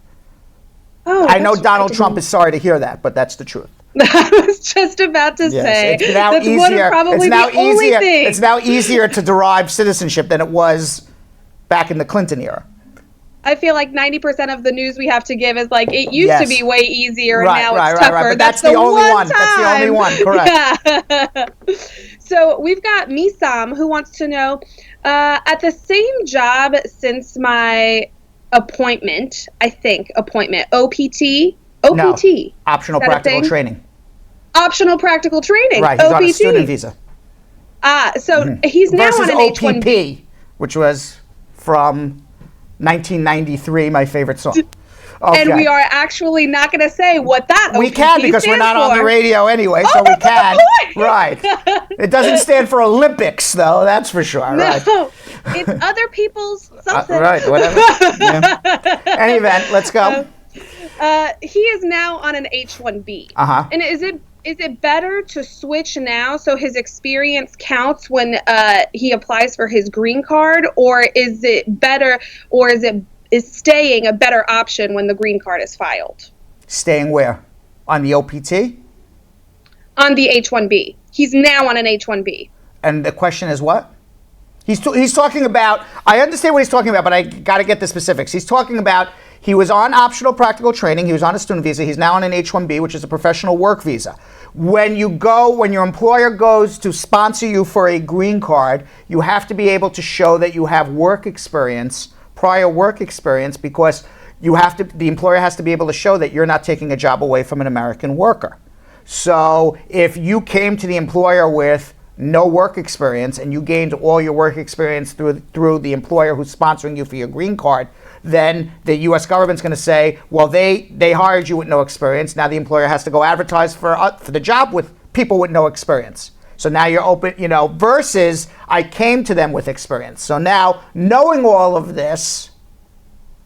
I know Donald Trump is sorry to hear that, but that's the truth. I was just about to say. It's now that's easier. Probably it's the only thing. It's now easier to derive citizenship than it was back in the Clinton era. I feel like 90% of the news we have to give is like, it used to be way easier and now it's tougher. But that's the only one. That's the only one, correct. Yeah. So we've got Misam who wants to know, at the same job since my appointment, OPT? No, optional practical training. Optional practical training. Right, he's on a student visa. So he's now versus on an OPP, H-1B. which was from 1993, my favorite song. Okay. And we are actually not going to say what that We OPT can because we're not on the radio anyway, so we can. Right. It doesn't stand for Olympics, though. That's for sure. Right. No, it's other people's something. Right. Whatever. Yeah. Any event, let's go. He is now on an H-1B. Uh-huh. And is it better to switch now so his experience counts when he applies for his green card, or is it better, or is staying a better option when the green card is filed? Staying where? On the OPT? On the H-1B. He's now on an H-1B. And the question is what? He's talking about, I understand what he's talking about, but I got to get the specifics. He's talking about he was on optional practical training. He was on a student visa. He's now on an H-1B, which is a professional work visa. When your employer goes to sponsor you for a green card, you have to be able to show that you have work experience, prior work experience, because the employer has to be able to show that you're not taking a job away from an American worker. So if you came to the employer with no work experience and you gained all your work experience through the employer who's sponsoring you for your green card, then the U.S. government's going to say, well, they hired you with no experience. Now the employer has to go advertise for the job with people with no experience. So now you're open, versus I came to them with experience. So now knowing all of this,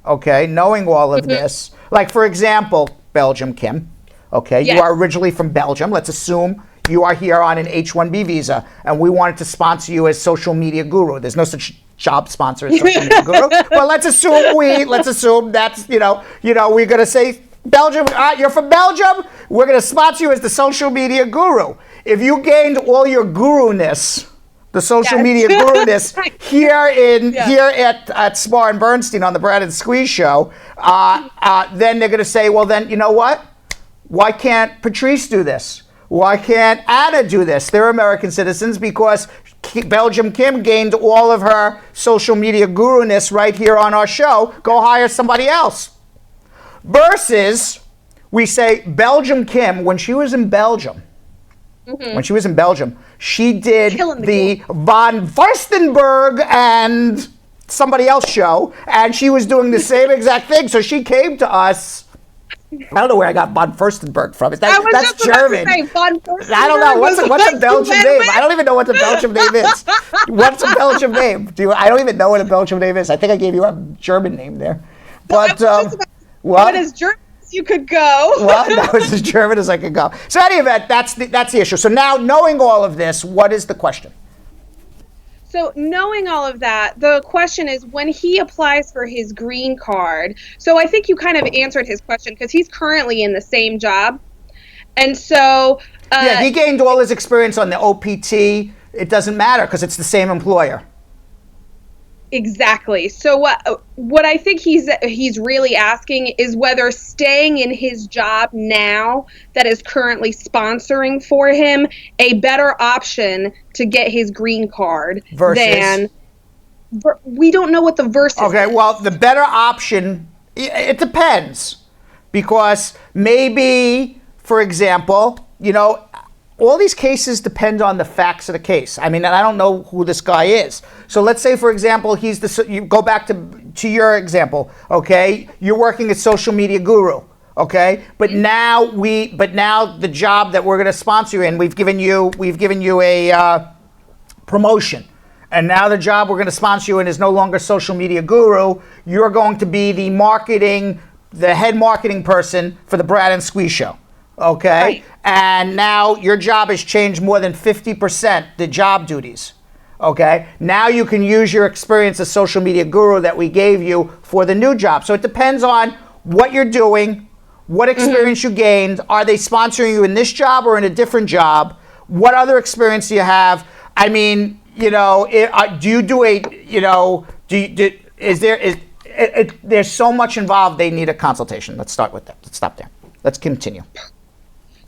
like for example, Belgium, Kim, yes. You are originally from Belgium. Let's assume you are here on an H-1B visa, and we wanted to sponsor you as social media guru. There's no such job sponsor as social media guru. But let's assume that's, we're going to say, Belgium, you're from Belgium, we're going to sponsor you as the social media guru. If you gained all your guru-ness, the social media guru-ness here at Spar and Bernstein on the Brad and Squeeze show, then they're going to say, well, then, you know what? Why can't Patrice do this? Why can't Anna do this? They're American citizens because Belgium Kim gained all of her social media guru-ness right here on our show. Go hire somebody else. Versus, we say Belgium Kim, when she was in Belgium, she did the Von Furstenberg and somebody else show, and she was doing the same exact thing. So she came to us. I don't know where I got Von Furstenberg from. That's German. I don't know. What's a Belgian name? I don't even know what the Belgian name is. What's a Belgian name? I don't even know what a Belgian name is. I think I gave you a German name there. But what as German as you could go. Well, that was as German as I could go. So in any event, that's the issue. So now, knowing all of this, what is the question? So knowing all of that, the question is when he applies for his green card. So I think you kind of answered his question because he's currently in the same job. And so... he gained all his experience on the OPT. It doesn't matter because it's the same employer. Exactly. So what I think he's really asking is whether staying in his job now that is currently sponsoring for him a better option to get his green card than we don't know what the verse is. Okay, well, the better option, it depends, because maybe, for example, all these cases depend on the facts of the case. I mean, and I don't know who this guy is. So let's say, for example, you go back to your example, okay? You're working as social media guru, okay? But now the job that we're going to sponsor you in, we've given you a promotion. And now the job we're going to sponsor you in is no longer social media guru. You're going to be the head marketing person for the Brad and Squeeze show. Okay, right. And now your job has changed more than 50%, the job duties. Okay, now you can use your experience as social media guru that we gave you for the new job. So it depends on what you're doing, what experience you gained. Are they sponsoring you in this job or in a different job? What other experience do you have? I mean, do you do there's so much involved, they need a consultation. Let's start with that. Let's stop there. Let's continue.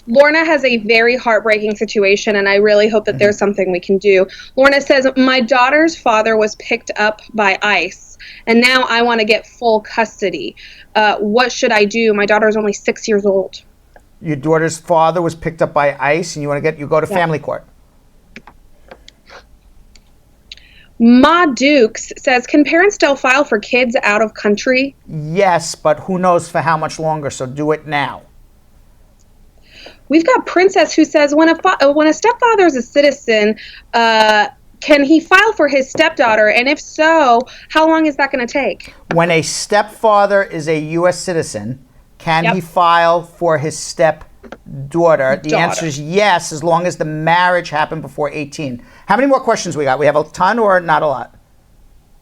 Lorna has a very heartbreaking situation, and I really hope that there's something we can do. Lorna says, my daughter's father was picked up by ICE, and now I want to get full custody. What should I do? My daughter is only 6 years old. Your daughter's father was picked up by ICE, and you go to family court. Ma Dukes says, can parents still file for kids out of country? Yes, but who knows for how much longer, so do it now. We've got Princess who says, when a stepfather is a citizen, can he file for his stepdaughter? And if so, how long is that going to take? When a stepfather is a U.S. citizen, can he file for his stepdaughter? The answer is yes, as long as the marriage happened before 18. How many more questions we got? We have a ton or not a lot?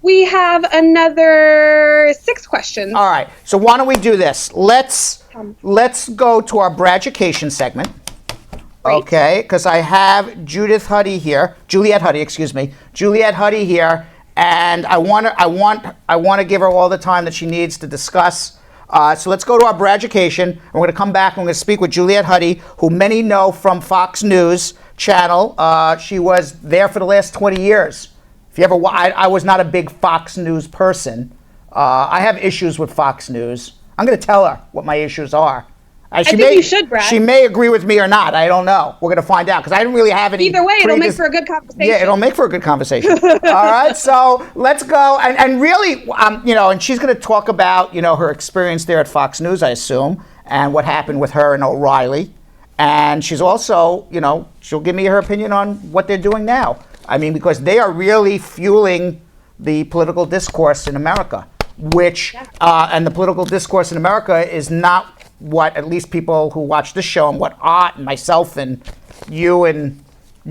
We have another 6 questions. All right. So why don't we do this? Let's go to our Braducation segment. Great. Okay, because I have Juliet Huddy here, and I want to give her all the time that she needs to discuss. So let's go to our Braducation. We're going to come back and we're going to speak with Juliet Huddy, who many know from Fox News channel. She was there for the last 20 years. If you ever, I was not a big Fox News person. I have issues with Fox News. I'm going to tell her what my issues are. I think you should, Brad. She may agree with me or not. I don't know. We're going to find out because I didn't really have any. Either way, it'll make for a good conversation. Yeah, it'll make for a good conversation. All right, so let's go. And really, and she's going to talk about, her experience there at Fox News, I assume, and what happened with her and O'Reilly. And she's also, she'll give me her opinion on what they're doing now. I mean, because they are really fueling the political discourse in America, which, and the political discourse in America is not what at least people who watch this show and what Art and myself and you and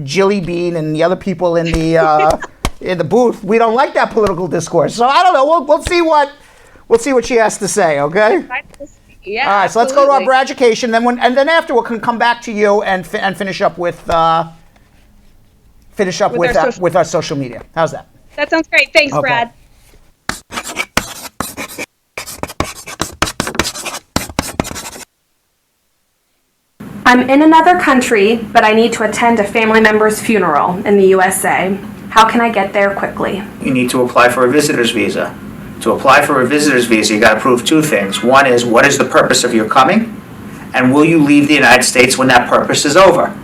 Jilly Bean and the other people in the booth, we don't like that political discourse. So I don't know. We'll see what she has to say. Okay. Yeah. All right. So let's go to our Braducation. And then after we'll come back to you and finish up with our social media. How's that? That sounds great. Thanks, okay. Brad. I'm in another country, but I need to attend a family member's funeral in the USA. How can I get there quickly? You need to apply for a visitor's visa. To apply for a visitor's visa, you got to prove 2 things. One is, what is the purpose of your coming? And will you leave the United States when that purpose is over?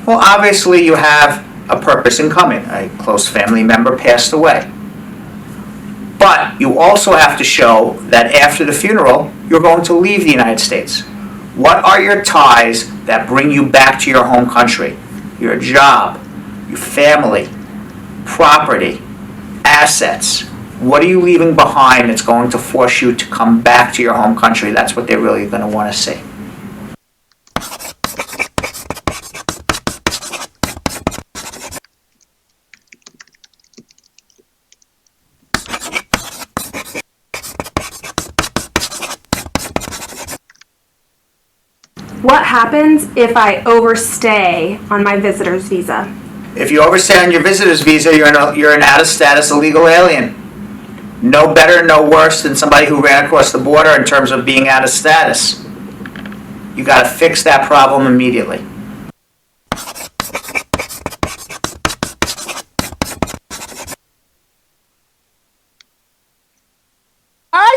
Well, obviously you have a purpose in coming. A close family member passed away. But you also have to show that after the funeral, you're going to leave the United States. What are your ties that bring you back to your home country? Your job, your family, property, assets. What are you leaving behind that's going to force you to come back to your home country? That's what they're really going to want to see. What happens if I overstay on my visitor's visa? If you overstay on your visitor's visa, you're an out-of-status illegal alien. No better, no worse than somebody who ran across the border in terms of being out of status. You got to fix that problem immediately.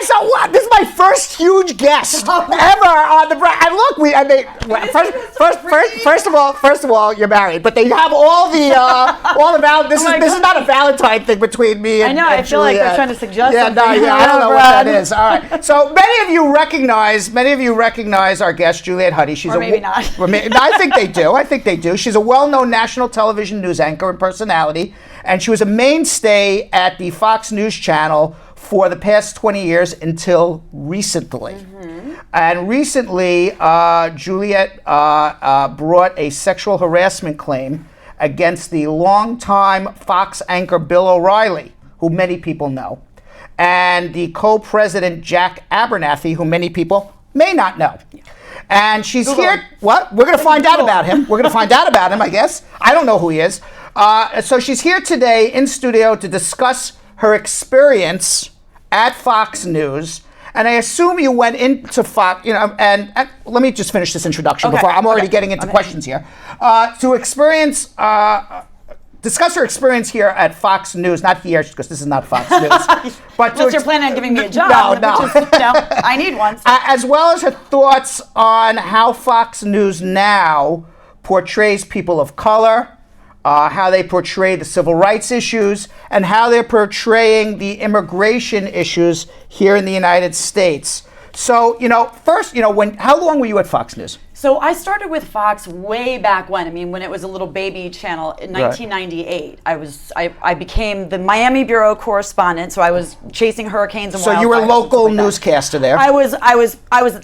So what? This is my first huge guest ever on the first of all, you're married, but they have all the this is not a Valentine thing between me and I feel like they're trying to suggest something. I don't know what that is. All right. So many of you recognize our guest Juliet Huddy. She's maybe not. I think they do. She's a well-known national television news anchor and personality, and she was a mainstay at the Fox News channel for the past 20 years until recently. Mm-hmm. And recently, Juliet brought a sexual harassment claim against the longtime Fox anchor Bill O'Reilly, who many people know, and the co-president Jack Abernathy, who many people may not know. And she's here. What? We're going to find out about him. I guess. I don't know who he is. So she's here today in studio to discuss her experience at Fox News, and I assume you went into Fox, and let me just finish this introduction before I'm already getting into questions here. Discuss her experience here at Fox News, not here, because this is not Fox News. But unless you're planning on giving me a job, no. Which is, I need one. So. As well as her thoughts on how Fox News now portrays people of color, how they portray the civil rights issues, and how they're portraying the immigration issues here in the United States. So, first, how long were you at Fox News? So I started with Fox way back when. I mean, when it was a little baby channel in 1998. I became the Miami bureau correspondent. So I was chasing hurricanes and wildfires. So you were a local newscaster there. I was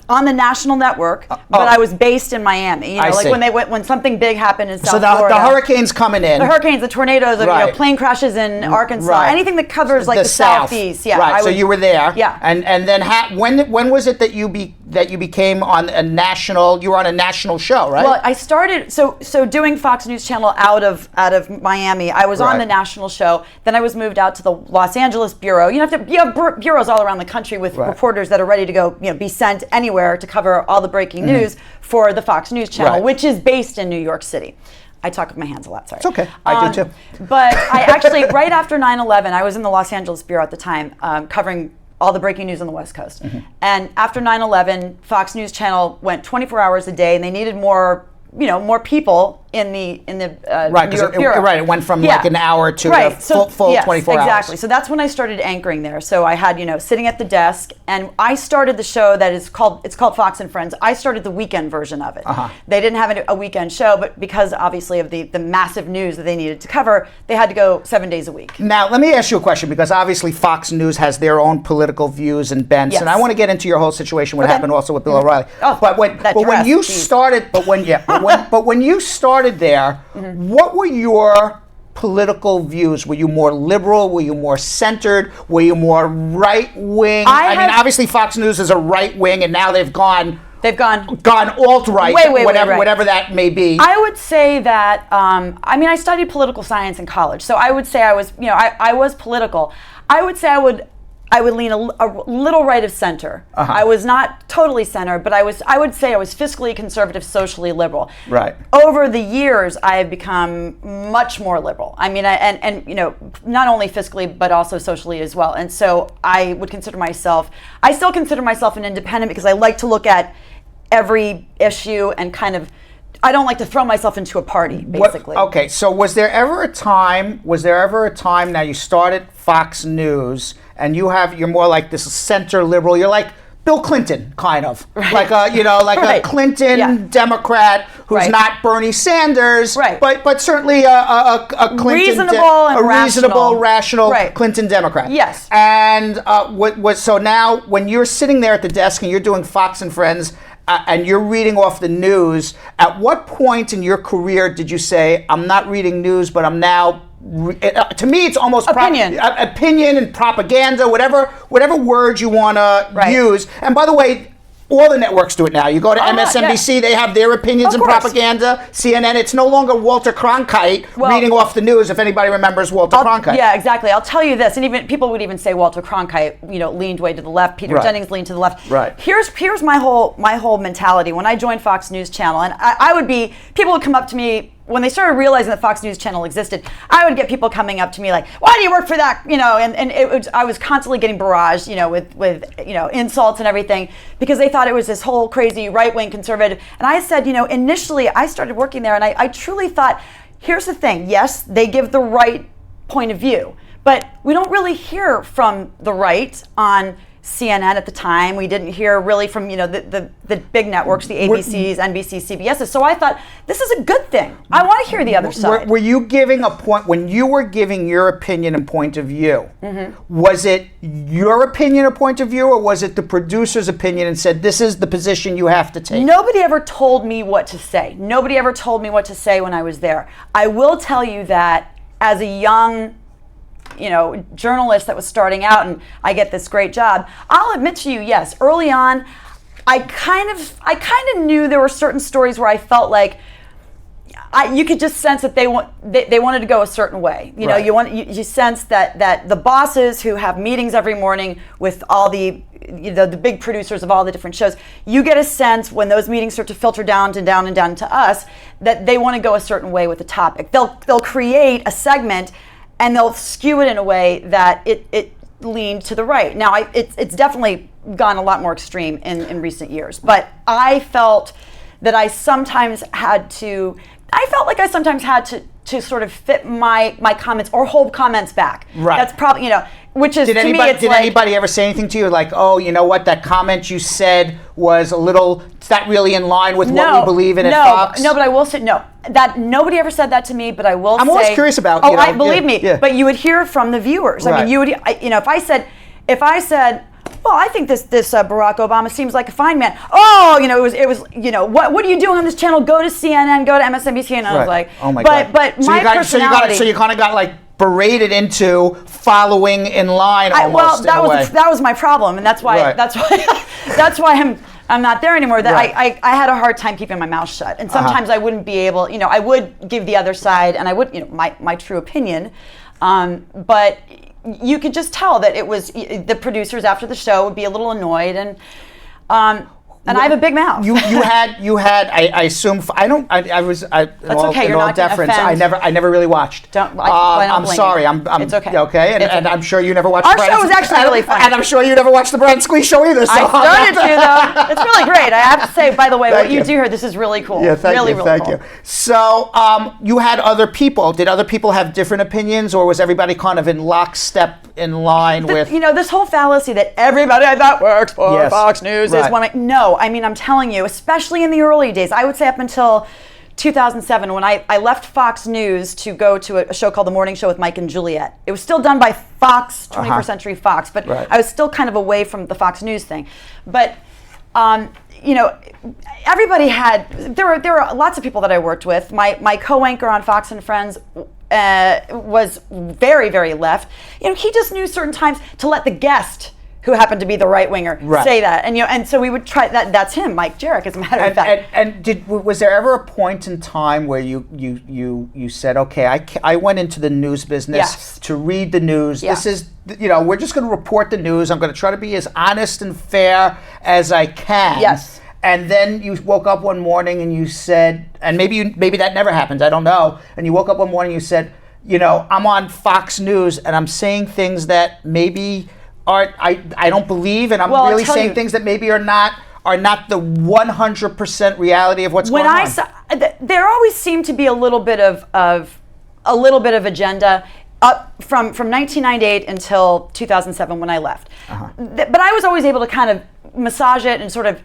on the national network, but I was based in Miami. You know, like when something big happened in South Florida. So the hurricanes coming in. The hurricanes, the tornadoes, plane crashes in Arkansas, anything that covers like the Southeast. Yeah. Right. So you were there. Yeah. And then when was it that you became on a national? You were on a national show, right? Well, I started so doing Fox News Channel out of Miami. I was on the national show. Then I was moved out to the Los Angeles bureau. You have bureaus all around the country with reporters that are ready to go, be sent anywhere to cover all the breaking news for the Fox News Channel, which is based in New York City. I talk with my hands a lot, sorry. It's okay. I do too. But I actually, right after 9/11, I was in the Los Angeles bureau at the time, covering all the breaking news on the West Coast. And after 9/11, Fox News Channel went 24 hours a day, and they needed more people in the right, New York bureau. It went from like an hour to a full yes, 24 hours. Exactly. So that's when I started anchoring there. So I had, sitting at the desk, and I started the show that is called Fox and Friends. I started the weekend version of it. They didn't have a weekend show, but because obviously of the massive news that they needed to cover, they had to go 7 days a week. Now, let me ask you a question, because obviously Fox News has their own political views and bents, and I want to get into your whole situation, what happened also with Bill O'Reilly. But when you started there, what were your political views? Were you more liberal? Were you more centered? Were you more right wing? I mean, obviously Fox News is a right wing, and now they've gone alt-right, whatever that may be. I would say that, I studied political science in college, so I would say I was, I was political. I would say I would lean a little right of center. I was not totally center, but I would say I was fiscally conservative, socially liberal. Right. Over the years, I have become much more liberal. I mean, and not only fiscally, but also socially as well. And so I would I still consider myself an independent, because I like to look at every issue and kind of, I don't like to throw myself into a party, basically. Okay, so was there ever a time, now you started Fox News, and you're more like this center liberal, you're like Bill Clinton, kind of. Like a Clinton Democrat who's not Bernie Sanders, but certainly a Clinton reasonable, rational Clinton Democrat. Yes. And so now when you're sitting there at the desk and you're doing Fox and Friends, and you're reading off the news, at what point in your career did you say, I'm not reading news, but I'm now, to me it's almost opinion and propaganda, whatever words you want to use. And by the way, all the networks do it now. You go to MSNBC, they have their opinions and propaganda. CNN, it's no longer Walter Cronkite reading off the news, if anybody remembers Walter Cronkite. Yeah, exactly. I'll tell you this, and even people would even say Walter Cronkite, leaned way to the left. Peter Jennings leaned to the left. Right. Here's my whole mentality. When I joined Fox News Channel, and people would come up to me when they started realizing that Fox News Channel existed. I would get people coming up to me like, "Why do you work for that?" I was constantly getting barraged, with insults and everything, because they thought it was this whole crazy right-wing conservative. And I said, initially I started working there, and I truly thought, here's the thing. Yes, they give the right point of view, but we don't really hear from the right on CNN at the time. We didn't hear really from the big networks, the ABCs, NBCs, CBSs. So I thought, this is a good thing. I want to hear the other side. Were you giving a point, when you were giving your opinion and point of view, was it your opinion or point of view, or was it the producer's opinion and said, this is the position you have to take? Nobody ever told me what to say. Nobody ever told me what to say when I was there. I will tell you that as a young journalist that was starting out, and I get this great job, I'll admit to you, yes, early on, I kind of knew there were certain stories where I felt like you could just sense that they wanted to go a certain way. You sense that the bosses who have meetings every morning with all the big producers of all the different shows, you get a sense when those meetings start to filter down to us that they want to go a certain way with the topic. They'll create a segment, and they'll skew it in a way that it leaned to the right. Now, it's definitely gone a lot more extreme in recent years, but I felt that I felt like I sometimes had to sort of fit my comments or hold comments back. Right. That's probably, you know, which is, Did to anybody, me, it's did like, anybody ever say anything to you like, oh, you know what, that comment you said was a little, it's not really in line with what we believe in at Fox? No, but I will say, that nobody ever said that to me, but I will say. I'm always curious about, Oh, you know, believe me, but you would hear from the viewers. I mean, you would, you know, if I said, well, I think this Barack Obama seems like a fine man. Oh, you know, it was, you know, what are you doing on this channel? Go to CNN, go to MSNBC, and I was like, oh my God. But so my personality. So you kind of got like berated into following in line almost. That was my problem, and that's why that's why I'm not there anymore. That I had a hard time keeping my mouth shut, and sometimes I wouldn't be able. You know, I would give the other side, and I would, you know, my true opinion, but you could just tell that it was the producers after the show would be a little annoyed, and I have a big mouth. You had. I assume. I was. That's okay. You're in all not gonna deference. offend. I never really watched. I'm sorry. It's okay. Okay. And I'm sure you never watched. Our show was actually really fun. And I'm sure you never watched the Brad Squeeze show either. So I started to though. It's really great. I have to say, by the way, what you do here, this is really cool. Yeah, thank you. Really cool. So you had other people. Did other people have different opinions, or was everybody kind of in lockstep in line with? You know, this whole fallacy that everybody that works for Fox News is one way. No, I mean, I'm telling you, especially in the early days, I would say up until 2007 when I left Fox News to go to a show called The Morning Show with Mike and Juliet. It was still done by Fox, 21st Century Fox, but I was still kind of away from the Fox News thing. But you know, everybody had, there were lots of people that I worked with. My co-anchor on Fox and Friends was very, very left. You know, he just knew certain times to let the guest, who happened to be the right winger, say that, and you know, and so we would try that. That's him, Mike Jarek, as a matter of fact. And was there ever a point in time where you said, okay, I went into the news business to read the news. This is, you know, we're just going to report the news. I'm going to try to be as honest and fair as I can. Yes. And then you woke up one morning and you said, and maybe that never happened, I don't know. And you woke up one morning and you said, you know, I'm on Fox News and I'm saying things that maybe I don't believe, and I'm really saying things that maybe are not the 100% reality of what's going on. There always seemed to be a little bit of agenda up from 1998 until 2007 when I left. But I was always able to kind of massage it and sort of,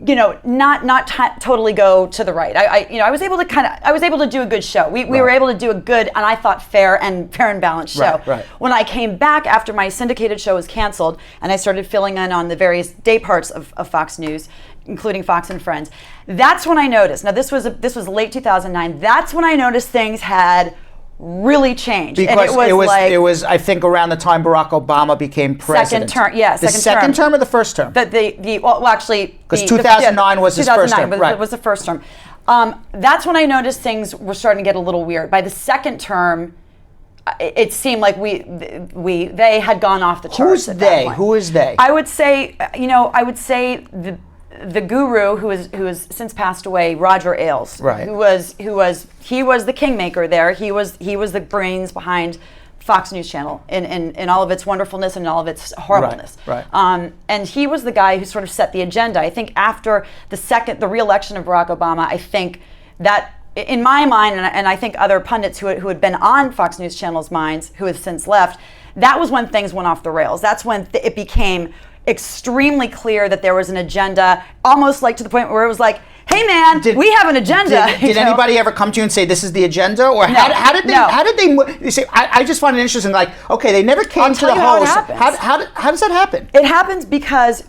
you know, not totally go to the right. I was able to do a good show. We were able to do a good, and I thought fair and balanced show. When I came back after my syndicated show was canceled, and I started filling in on the various day parts of Fox News, including Fox and Friends, that's when I noticed. Now this was late 2009. That's when I noticed things had really changed. Because and it was I think around the time Barack Obama became president. Second term. The second term or the first term? Well, actually, because 2009 was his first term. It was the first term. That's when I noticed things were starting to get a little weird. By the second term, it seemed like they had gone off the charts. Who's they? Who is they? I would say, the guru who has since passed away, Roger Ailes, who was the kingmaker there. He was the brains behind Fox News Channel in all of its wonderfulness and all of its horribleness. And he was the guy who sort of set the agenda. I think after the re-election of Barack Obama, I think that in my mind, and I think other pundits who had been on Fox News Channel's minds, who have since left, that was when things went off the rails. That's when it became extremely clear that there was an agenda, almost like to the point where it was like, hey man, we have an agenda. Did anybody ever come to you and say this is the agenda, or no, how did they? You say, I just find it interesting. Like, okay, they never came to the host. How does that happen? It happens because,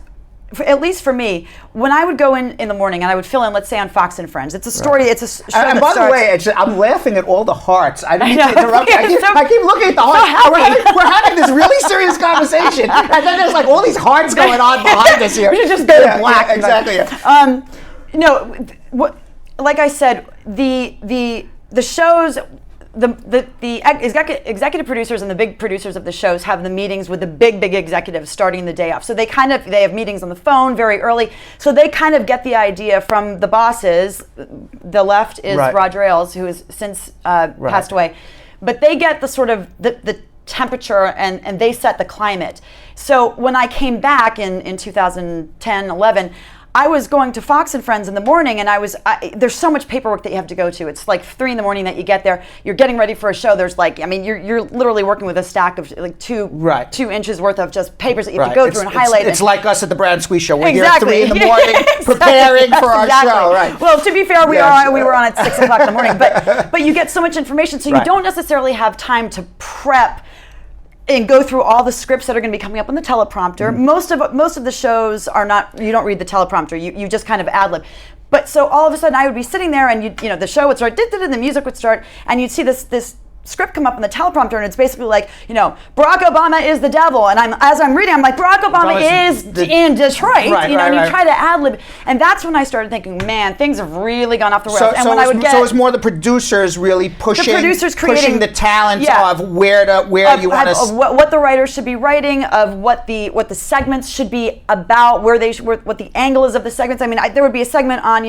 at least for me, when I would go in the morning and I would fill in, let's say on Fox and Friends, it's a story. It's a show and by the way, I'm laughing at all the hearts. I didn't mean to interrupt. I keep looking at the hearts. We're having this really serious conversation, and then there's like all these hearts going on behind us here. We should just go to black. Yeah, exactly. Like I said, the shows. The executive producers and the big producers of the shows have the meetings with the big executives starting the day off. So they have meetings on the phone very early. So they kind of get the idea from the bosses. The left is Roger Ailes, who has since passed away. But they get the sort of the temperature and they set the climate. So when I came back in 2010, 11, I was going to Fox and Friends in the morning, and there's so much paperwork that you have to go to. It's like 3 a.m. that you get there. You're getting ready for a show. There's you're literally working with a stack of like 2 inches worth of just papers that you have to go through and highlight. It's like us at the Brad and Squeeze show. We're Exactly. here at 3 a.m. preparing for our show. Right. Well, to be fair, we were on at 6 o'clock in the morning, but you get so much information, so you don't necessarily have time to prep and go through all the scripts that are going to be coming up on the teleprompter. Most of the shows are not. You don't read the teleprompter. You just kind of ad lib. But so all of a sudden, I would be sitting there, and the show would start, and the music would start, and you'd see this script come up in the teleprompter, and it's basically like, Barack Obama is the devil, and as I'm reading, I'm like, Barack Obama is in Detroit, and you try to ad lib, and that's when I started thinking, man, things have really gone off the rails. So it's more the producers really pushing the talent of where you want to, of what the writers should be writing, of what the segments should be about, what the angle is of the segments. I mean, there would be a segment on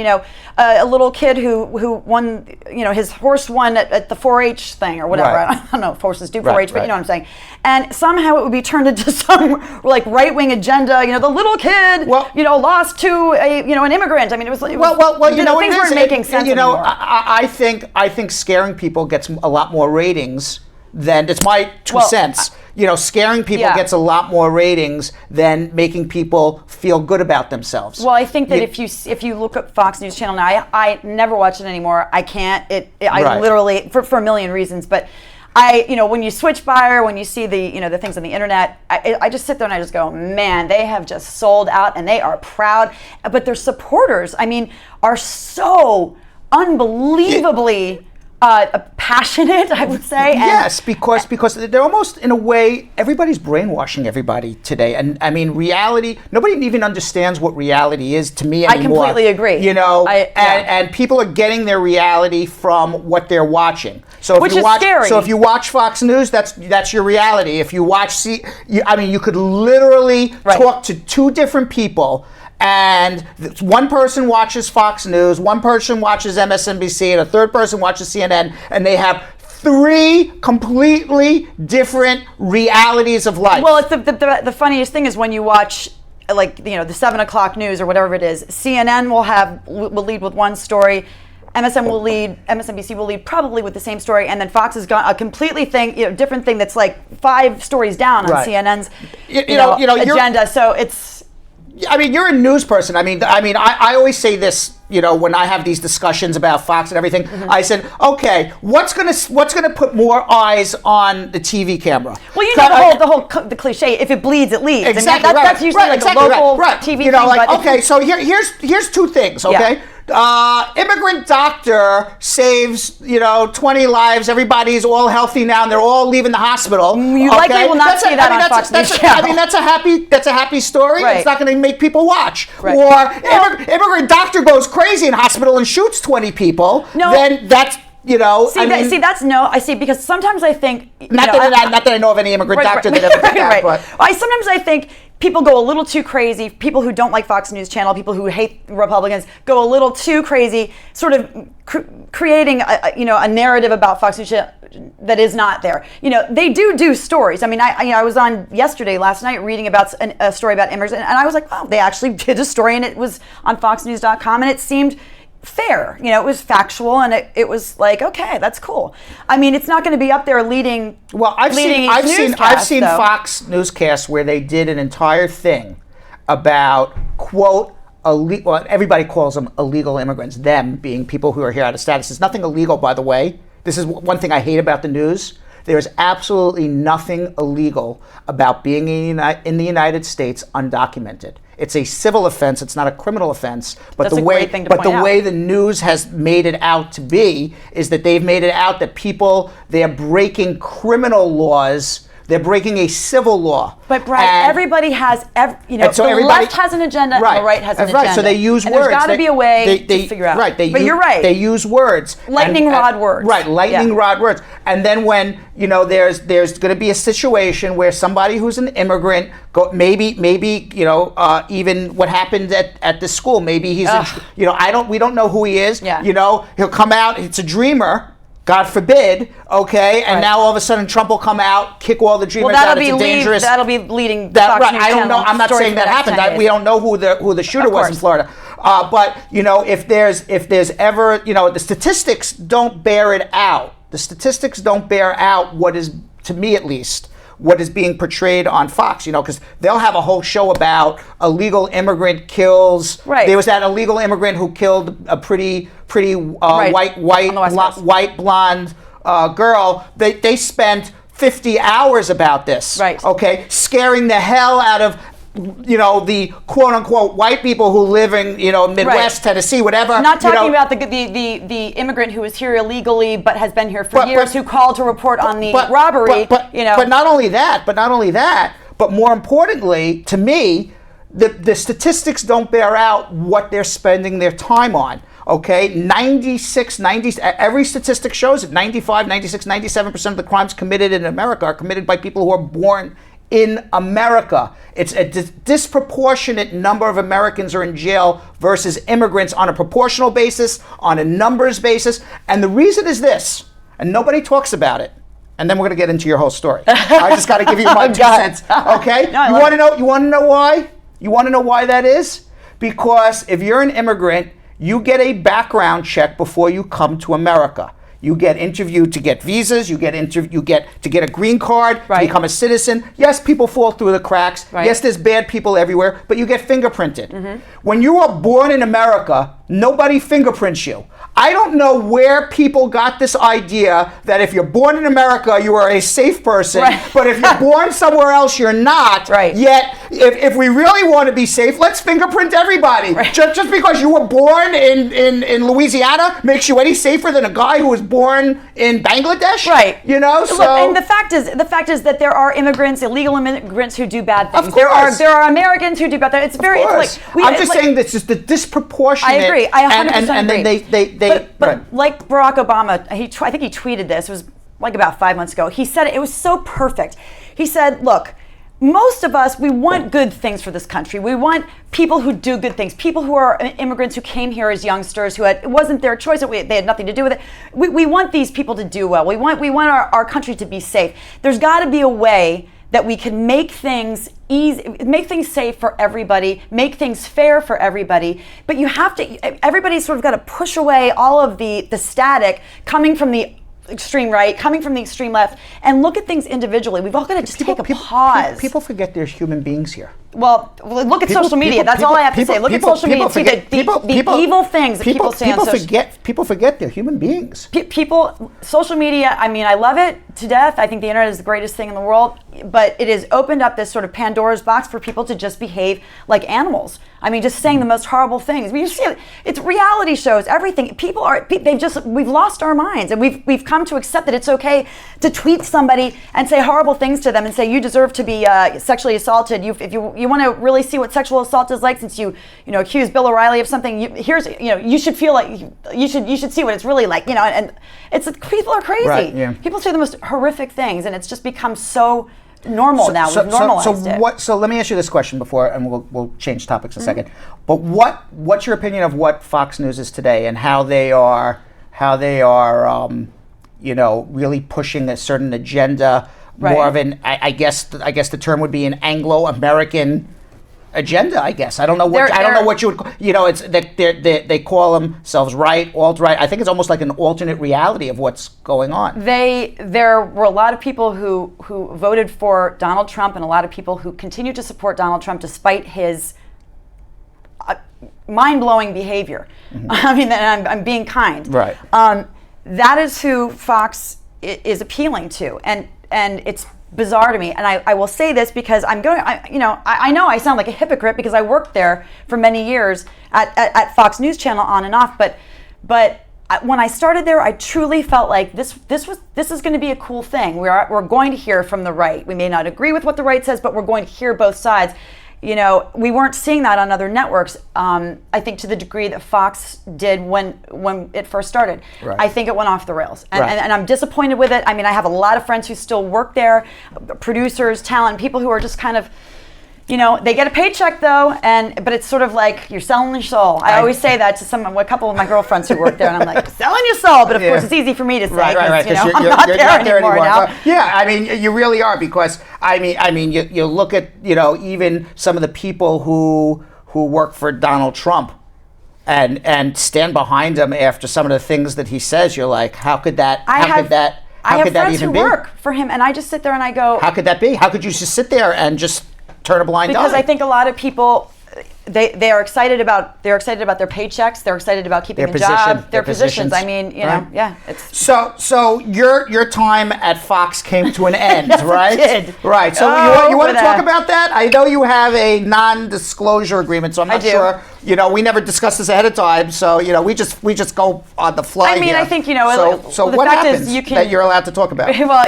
a little kid who won, his horse won at the 4-H thing or whatever. I don't know if horses do 4-H, but you know what I'm saying. And somehow it would be turned into some like right-wing agenda. The little kid, lost to an immigrant. I mean, it was things weren't making sense anymore. I think scaring people gets a lot more ratings than, it's my 2 cents. Scaring people gets a lot more ratings than making people feel good about themselves. Well, I think that if you look at Fox News Channel now, I never watch it anymore. I can't. I literally for a million reasons, but when you switch by or when you see the things on the internet, I just sit there and I just go, man, they have just sold out and they are proud. But their supporters, are so unbelievably passionate, I would say. Yes, because they're almost, in a way, everybody's brainwashing everybody today. And reality, nobody even understands what reality is to me anymore. I completely agree. And people are getting their reality from what they're watching. So Which is scary. So if you watch Fox News, that's your reality. If you watch you could literally talk to 2 different people, and one person watches Fox News, one person watches MSNBC, and a third person watches CNN, and they have 3 completely different realities of life. Well, it's the funniest thing is when you watch, the 7 o'clock news or whatever it is, CNN will lead with one story, MSNBC will lead probably with the same story, and then Fox has got a completely different thing that's like 5 stories down on CNN's agenda. So it's. You're a news person. I always say this, when I have these discussions about Fox and everything. I said, okay, what's gonna put more eyes on the TV camera? Well, the cliche, if it bleeds, it leads. Exactly. That's usually a local TV thing. Okay, so here's 2 things. Okay. Immigrant doctor saves 20 lives. Everybody's all healthy now, and they're all leaving the hospital. You likely will not see that on Fox News Channel. That's a happy story. Right. It's not going to make people watch. Right. Or immigrant doctor goes crazy in hospital and shoots 20 people. No. Then that's. I see, because sometimes I think not that I know of any immigrant doctor that ever did that, but sometimes I think people go a little too crazy. People who don't like Fox News Channel, people who hate Republicans, go a little too crazy, sort of creating a narrative about Fox News Channel that is not there. They do stories. I was on last night reading about a story about immigrants, and I was like, oh, they actually did a story, and it was on FoxNews.com, and it seemed fair. It was factual, and it was like, okay, that's cool. It's not going to be up there leading. Well, I've seen Fox newscasts where they did an entire thing about, quote, everybody calls them illegal immigrants, them being people who are here out of status. There's nothing illegal, by the way. This is one thing I hate about the news. There's absolutely nothing illegal about being in the United States undocumented. It's a civil offense. It's not a criminal offense. But the way the news has made it out to be is that they've made it out that they're breaking criminal laws. They're breaking a civil law. But Brad, everybody has, the left has an agenda and the right has an agenda. Right, so they use words. There's got to be a way to figure out. Right, you're right. They use words. Lightning rod words. Right, lightning rod words. And then when, there's going to be a situation where somebody who's an immigrant, maybe even what happened at the school, maybe he's, we don't know who he is. Yeah. He'll come out, it's a dreamer. God forbid, okay, and now all of a sudden Trump will come out, kick all the dreamers out. It's a dangerous. That'll be leading. That, Fox right, News I don't know. Channel I'm not story saying for the that next happened. 10 days. We don't know who the shooter was in Florida. But you know, if there's ever, you know, the statistics don't bear it out. The statistics don't bear out what is, to me at least, what is being portrayed on Fox, you know, because they'll have a whole show about illegal immigrant kills. Right. There was that illegal immigrant who killed a pretty white blonde girl. They spent 50 hours about this. Right. Okay, scaring the hell out of, you know, the quote unquote white people who live in, you know, Midwest, Tennessee, whatever. Not talking about the immigrant who is here illegally but has been here for years, who called to report on the robbery. You know, but not only that, but more importantly, to me, the statistics don't bear out what they're spending their time on. Okay, 96, 90, every statistic shows it, 95, 96, 97% of the crimes committed in America are committed by people who are born in America. It's a disproportionate number of Americans are in jail versus immigrants on a proportional basis, on a numbers basis. And the reason is this, and nobody talks about it. And then we're going to get into your whole story. I just got to give you my 2 cents. Okay? No, you want to know why? You want to know why that is? Because if you're an immigrant, you get a background check before you come to America. You get interviewed to get visas. You get to get a green card, to become a citizen. Yes, people fall through the cracks. Right. Yes, there's bad people everywhere, but you get fingerprinted. When you are born in America, nobody fingerprints you. I don't know where people got this idea that if you're born in America, you are a safe person, but if you're born somewhere else, you're not. Yet, if we really want to be safe, let's fingerprint everybody. Just because you were born in Louisiana makes you any safer than a guy who was born in Bangladesh? You know, so... Look, and the fact is that there are immigrants, illegal immigrants who do bad things. Of course. There are Americans who do bad things. It's very... I'm just saying this is the disproportionate... I agree. I 100% agree. And then But like Barack Obama, I think he tweeted this. It was like about 5 months ago. He said it was so perfect. He said, "Look, most of us, we want good things for this country. We want people who do good things. People who are immigrants who came here as youngsters, it wasn't their choice. They had nothing to do with it. We want these people to do well. We want our country to be safe. There's got to be a way that we can make things easy, make things safe for everybody, make things fair for everybody. But you have to, everybody's sort of got to push away all of the static coming from the extreme right, coming from the extreme left, and look at things individually. We've all got to just take a pause. People forget there's human beings here. Well, look at social media. That's all I have to say. Look at social media. See the evil things that people say on social media. People forget they're human beings. Social media, I mean, I love it to death. I think the internet is the greatest thing in the world, but it has opened up this sort of Pandora's box for people to just behave like animals. I mean, just saying the most horrible things. I mean, you see it, it's reality shows, everything. We've lost our minds, and we've come to accept that it's okay to tweet somebody and say horrible things to them and say you deserve to be sexually assaulted. If you want to really see what sexual assault is like, since you accuse Bill O'Reilly of something, you should feel like you should see what it's really like. And it's people are crazy. Right, yeah. People say the most horrific things, and it's just become so normal now. We've normalized it. So let me ask you this question before, and we'll change topics in a second. But what's your opinion of what Fox News is today and how they are really pushing a certain agenda, more of an I guess the term would be an Anglo-American agenda. I guess I don't know what you would call, it's that they call themselves right, alt-right. I think it's almost like an alternate reality of what's going on. There were a lot of people who voted for Donald Trump, and a lot of people who continue to support Donald Trump despite his mind-blowing behavior. I mean, and I'm being kind. Right. That is who Fox is appealing to, and it's bizarre to me. And I will say this because I know I sound like a hypocrite because I worked there for many years at Fox News Channel on and off. But when I started there, I truly felt like this is going to be a cool thing. We're going to hear from the right. We may not agree with what the right says, but we're going to hear both sides. We weren't seeing that on other networks, I think, to the degree that Fox did when it first started. Right. I think it went off the rails. And, Right. and I'm disappointed with it. I mean, I have a lot of friends who still work there, producers, talent, people who are just kind of, You know, they get a paycheck though, but it's sort of like you're selling your soul. I always say that to a couple of my girlfriends who work there, and I'm like, selling your soul. But of course, it's easy for me to say, right. You know, You're I'm not there anymore now. Yeah, I mean, you really are, because I mean, you look at, you know, even some of the people who work for Donald Trump and stand behind him after some of the things that he says. You're like, how could that? I have friends even who be? work for him, and I just sit there and I go, how could that be? How could you just sit there and just turn a blind eye? Because I think a lot of people, they are excited about their paychecks. They're excited about keeping a job, their positions. I mean, you know, yeah. It's so your time at Fox came to an end, Yes, right? it did. Right. So you want to talk about that? I know you have a non-disclosure agreement, so I'm not sure. You know, we never discussed this ahead of time, so you know, we just go on the fly. I mean, here. I think, you know. So the what fact happens is that you're allowed to talk about? Well,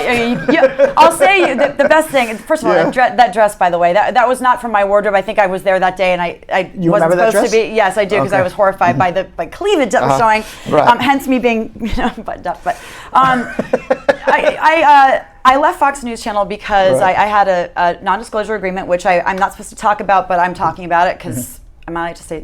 I'll say the best thing. First of all, that dress, by the way, that was not from my wardrobe. I think I was there that day, and I You wasn't remember that supposed to dress? be. Yes, I do, because I was horrified by the cleavage that was showing. Right. Hence me being buttoned up. But I left Fox News Channel because I had a non-disclosure agreement, which I'm not supposed to talk about, but I'm talking about it because I'm not allowed to say.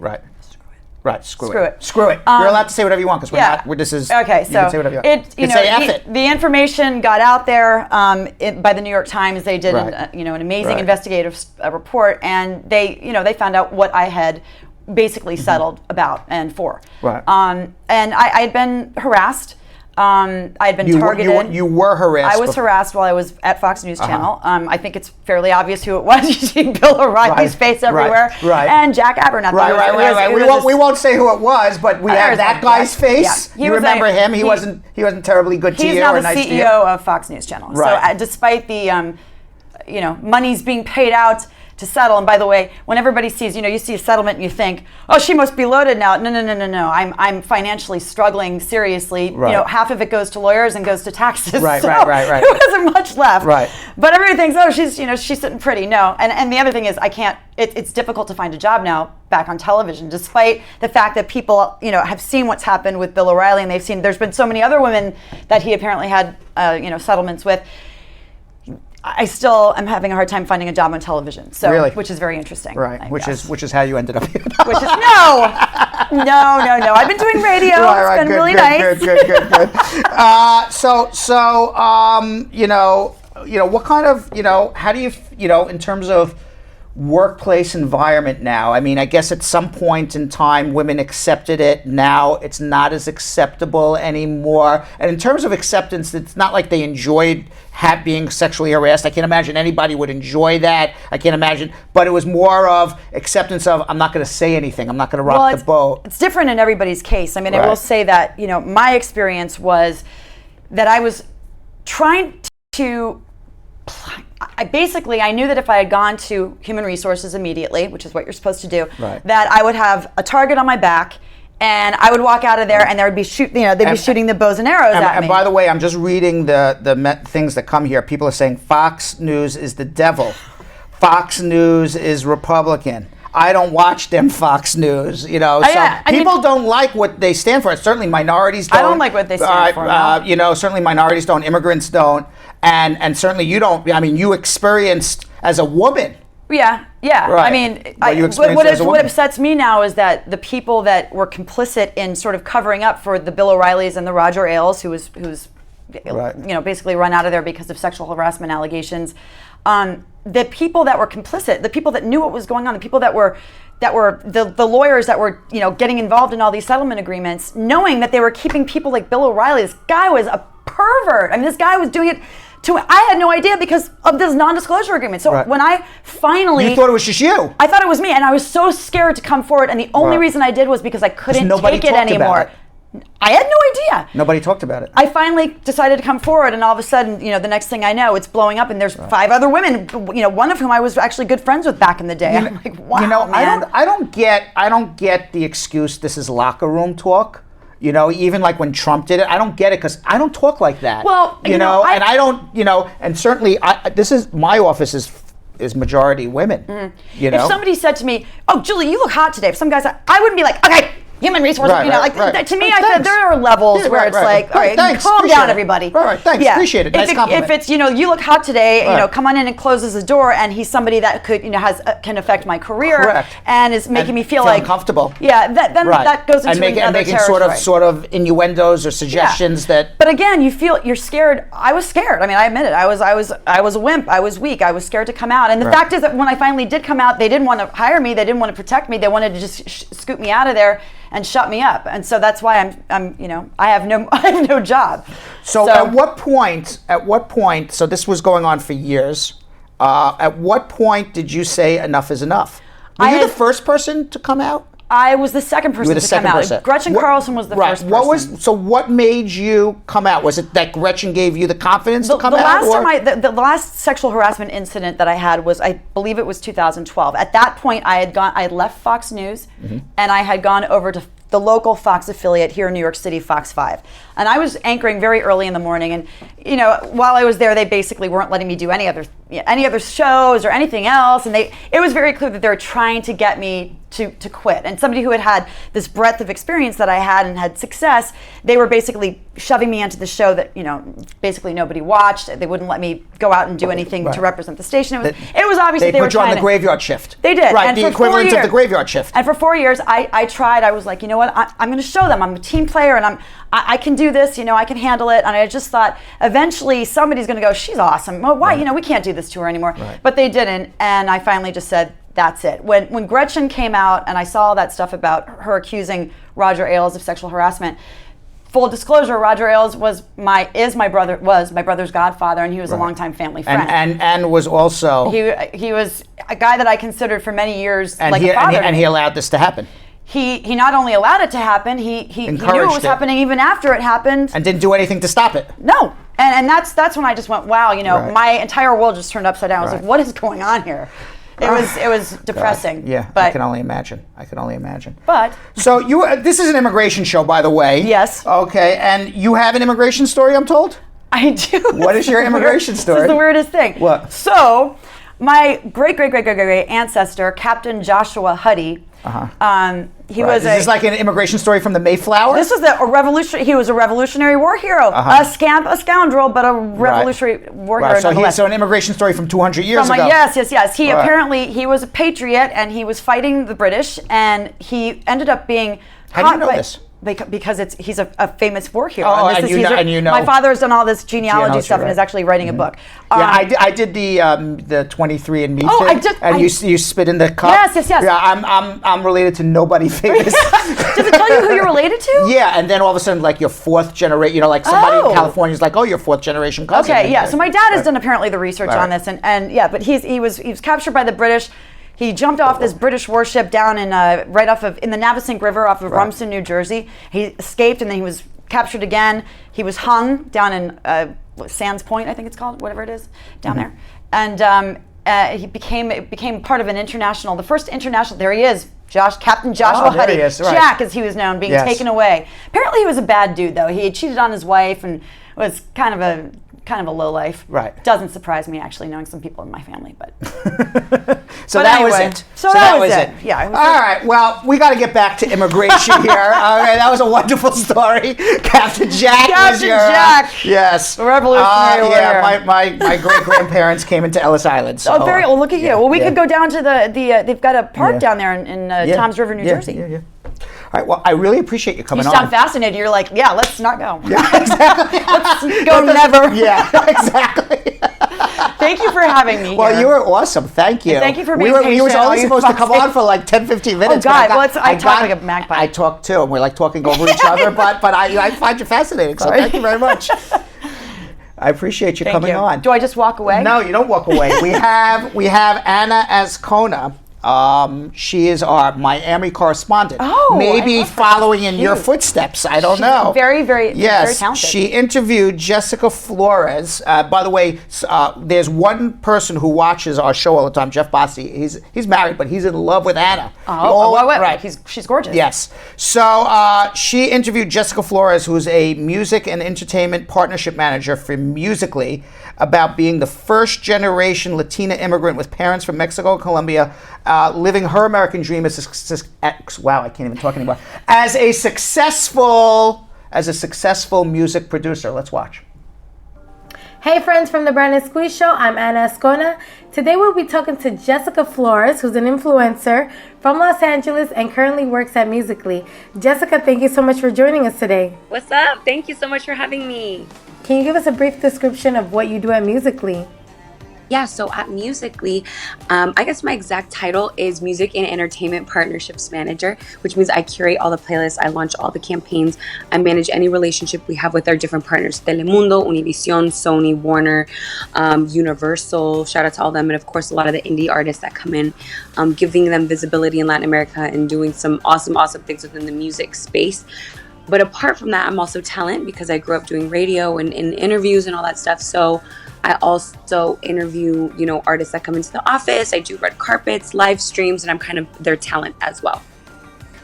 Right, screw it. You're Um, allowed to say whatever you want, because this is okay. You So can say whatever you want. the information got out there by the New York Times. They did an amazing investigative report, and they found out what I had basically settled about and for. Right. And I had been harassed. I had been targeted. You were harassed. I was harassed while I was at Fox News Channel. I think it's fairly obvious who it was. You see Bill O'Reilly's face everywhere, and Jack Abernathy. Right. We won't say who it was, but we have that guy's face. Yeah. You remember him? He wasn't terribly good to you. He's now the nice CEO of Fox News Channel. Right. So despite the monies being paid out to settle, and by the way, when everybody sees, you see a settlement and you think, oh, she must be loaded now. No. I'm financially struggling seriously. Right. Half of it goes to lawyers and goes to taxes. Right. There wasn't much left. Right. But everybody thinks, oh, she's sitting pretty. No. And the other thing is, it's difficult to find a job now back on television, despite the fact that people, have seen what's happened with Bill O'Reilly, and they've seen there's been so many other women that he apparently had, settlements with. I still am having a hard time finding a job on television, which is very interesting. Right, which is how you ended up here. Which is no. I've been doing radio. It's been really nice. Good. What kind of, how do you, in terms of workplace environment now? I mean, I guess at some point in time, women accepted it. Now it's not as acceptable anymore. And in terms of acceptance, it's not like they enjoyed being sexually harassed. I can't imagine anybody would enjoy that. I can't imagine. But it was more of acceptance of, I'm not going to say anything. I'm not going to rock the boat. It's different in everybody's case. I mean, I will say that, my experience was that I was trying to... I knew that if I had gone to Human Resources immediately, which is what you're supposed to do, that I would have a target on my back, and I would walk out of there, and there would be they'd be shooting the bows and arrows at me. And by the way, I'm just reading the things that come here. People are saying Fox News is the devil. Fox News is Republican. I don't watch them Fox News, people don't like what they stand for. Certainly minorities don't. I don't like what they stand for. No. Certainly minorities don't, immigrants don't, and certainly you don't. I mean, you experienced as a woman. Yeah. Right. I mean, what upsets me now is that the people that were complicit in sort of covering up for the Bill O'Reillys and the Roger Ailes, who's basically run out of there because of sexual harassment allegations. The people that were complicit, the people that knew what was going on, the people that were the lawyers that were getting involved in all these settlement agreements, knowing that they were keeping people like Bill O'Reilly. This guy was a pervert. I mean, this guy was doing it to. I had no idea because of this non-disclosure agreement. So when I finally, you thought it was just you. I thought it was me, and I was so scared to come forward. And the only reason I did was because I couldn't take it anymore. I had no idea. Nobody talked about it. I finally decided to come forward, and all of a sudden, the next thing I know, it's blowing up, and there's 5 other women, one of whom I was actually good friends with back in the day. I'm like, wow, man. I don't get the excuse. This is locker room talk. Even like when Trump did it, I don't get it because I don't talk like that. Well, and I don't, and certainly my office is majority women. If somebody said to me, "Oh, Julie, you look hot today," if some guy said, I wouldn't be like, okay. human resources. Right, you know, right, like right. to me, Thanks. I feel there are levels where it's like, all right, thanks. calm Appreciate down, it. everybody. Right, thanks. Appreciate it. Nice compliment. If it's, you know, you look hot today, you Right. know, come on in and closes the door, and he's somebody that could, you know, can affect my career, Correct. and is making me feel like uncomfortable. Yeah, then that goes into another making territory. sort of innuendos or suggestions that. But again, you're scared. I was scared. I mean, I admit it. I was a wimp. I was weak. I was scared to come out. And the Right. fact is that when I finally did come out, they didn't want to hire me. They didn't want to protect me. They wanted to just scoop me out of there and shut me up. And so that's why I'm you know, I have no job. So at what point, so this was going on for years, at what point did you say enough is enough? Were you the first person to come out? I was the second person to come out. Gretchen Carlson was the first person. What made you come out? Was it that Gretchen gave you the confidence to come out? The last sexual harassment incident that I had was, I believe it was 2012. At that point, I had left Fox News, and I had gone over to the local Fox affiliate here in New York City, Fox 5. And I was anchoring very early in the morning, and you know, while I was there, they basically weren't letting me do any other shows or anything else, and it was very clear that they were trying to get me to quit. And somebody who had this breadth of experience that I had and had success, they were basically shoving me into the show that, you know, basically nobody watched. They wouldn't let me go out and do anything to represent the station. It was obviously they were put you on trying the graveyard shift. They did. Right, and the for equivalent 4 of the graveyard shift. And for 4 years, I tried. I was like, you know what? I'm going to show them. I'm a team player, and I can do this. You know, I can handle it. And I just thought eventually somebody's going to go, she's awesome. Well, why? You know, we can't do this to her anymore. Right. But they didn't, and I finally just said, that's it. When Gretchen came out and I saw all that stuff about her accusing Roger Ailes of sexual harassment, full disclosure, Roger Ailes was my brother's godfather, and he was a longtime family friend. And was also he was a guy that I considered for many years and like he, a father. And he allowed this to happen. He not only allowed it to happen, he knew it was happening even after it happened. And didn't do anything to stop it. No. And that's when I just went, wow, you know, Right. my entire world just turned upside down. I was like, what is going on here? It was depressing. God. Yeah, but I can only imagine. But so this is an immigration show, by the way. Yes. Okay, and you have an immigration story, I'm told? I do. What is your immigration story? This is the weirdest thing. What? So my great ancestor, Captain Joshua Huddy, he was Is this like an immigration story from the Mayflower? This was a revolutionary. He was a Revolutionary War hero, a scoundrel, but a Revolutionary War hero. So an immigration story from 200 years ago. Yes. He apparently was a patriot, and he was fighting the British, and he ended up being. How do you know this? Because he's a famous war hero. And you know. My father has done all this genealogy stuff and is actually writing a book. I did the 23andMe thing. And you spit in the cup. Yes. Yeah, I'm related to nobody famous. Does it tell you who you're related to? Yeah, and then all of a sudden, like your fourth generation, you know, like somebody in California is like, oh, you're fourth generation cousin. Okay, yeah. So my dad has done apparently the research on this, and yeah, but he was captured by the British. He jumped off this British warship down in in the Navesink River off of Rumson, New Jersey. He escaped, and then he was captured again. He was hung down in Sands Point, I think it's called, whatever it is, down there. And he became part of an international, the first international. There he is, Captain Joshua Huddy, Jack as he was known, being taken away. Apparently, he was a bad dude, though. He had cheated on his wife and was kind of a low life. Right. Doesn't surprise me, actually, knowing some people in my family, but. So that was it. So that was it. Yeah. All right. Well, we got to get back to immigration here. Okay, that was a wonderful story. Captain Jack was your. Jack. Yes. Revolutionary warrior. Yeah. My great grandparents came into Ellis Island. So. Oh, very. Well, look at you. Well, we could go down to the. They've got a park down there in Toms River, New Jersey. Yeah. All right. Well, I really appreciate you coming on. You sound fascinated. You're like, yeah, let's not go. Yeah, exactly. Let's go never. Yeah, exactly. Thank you for having me. Well, you were awesome. Thank you. And thank you for being patient. We were only supposed to come on for like 10, 15 minutes. Oh, God. I talk like a magpie. I talk too, and we're like talking over each other, but I find you fascinating, so thank you very much. I appreciate you coming on. Do I just walk away? No, you don't walk away. We have Anna Azcona. She is our Miami correspondent. Oh, maybe following in your footsteps. I don't know. Very, very, very talented. She interviewed Jessica Flores. By the way, there's one person who watches our show all the time, Jeff Bossi. He's married, but he's in love with Anna. Right. She's gorgeous. Yes. So she interviewed Jessica Flores, who's a music and entertainment partnership manager for Musically, about being the first generation Latina immigrant with parents from Mexico and Colombia. living her American dream as wow, I can't even talk anymore. As a successful music producer. Let's watch. Hey friends from the Brand and Squeeze Show, I'm Anna Escona. Today we'll be talking to Jessica Flores, who's an influencer from Los Angeles and currently works at Musical.ly. Jessica, thank you so much for joining us today. What's up? Thank you so much for having me. Can you give us a brief description of what you do at Musical.ly? Yeah, so at Musical.ly, I guess my exact title is Music and Entertainment Partnerships Manager, which means I curate all the playlists, I launch all the campaigns, I manage any relationship we have with our different partners, Telemundo, Univision, Sony, Warner, Universal, shout out to all of them, and of course a lot of the indie artists that come in, giving them visibility in Latin America and doing some awesome things within the music space. But apart from that, I'm also talent because I grew up doing radio and interviews and all that stuff, so I also interview, artists that come into the office. I do red carpets, live streams, and I'm kind of their talent as well.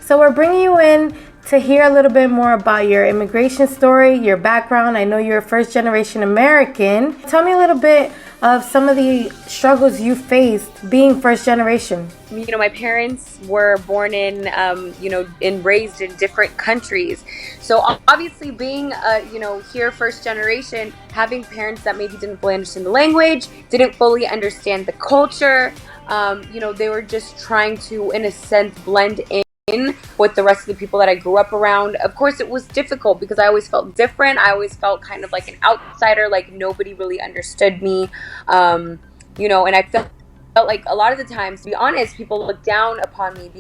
So we're bringing you in to hear a little bit more about your immigration story, your background. I know you're a first-generation American. Tell me a little bit of some of the struggles you faced being first-generation. My parents were born in, and raised in different countries. So obviously being, here first generation, having parents that maybe didn't fully understand the language, didn't fully understand the culture, they were just trying to, in a sense, blend in with the rest of the people that I grew up around. Of course, it was difficult because I always felt different. I always felt kind of like an outsider, like nobody really understood me, and I felt like a lot of the times, to be honest, people looked down upon me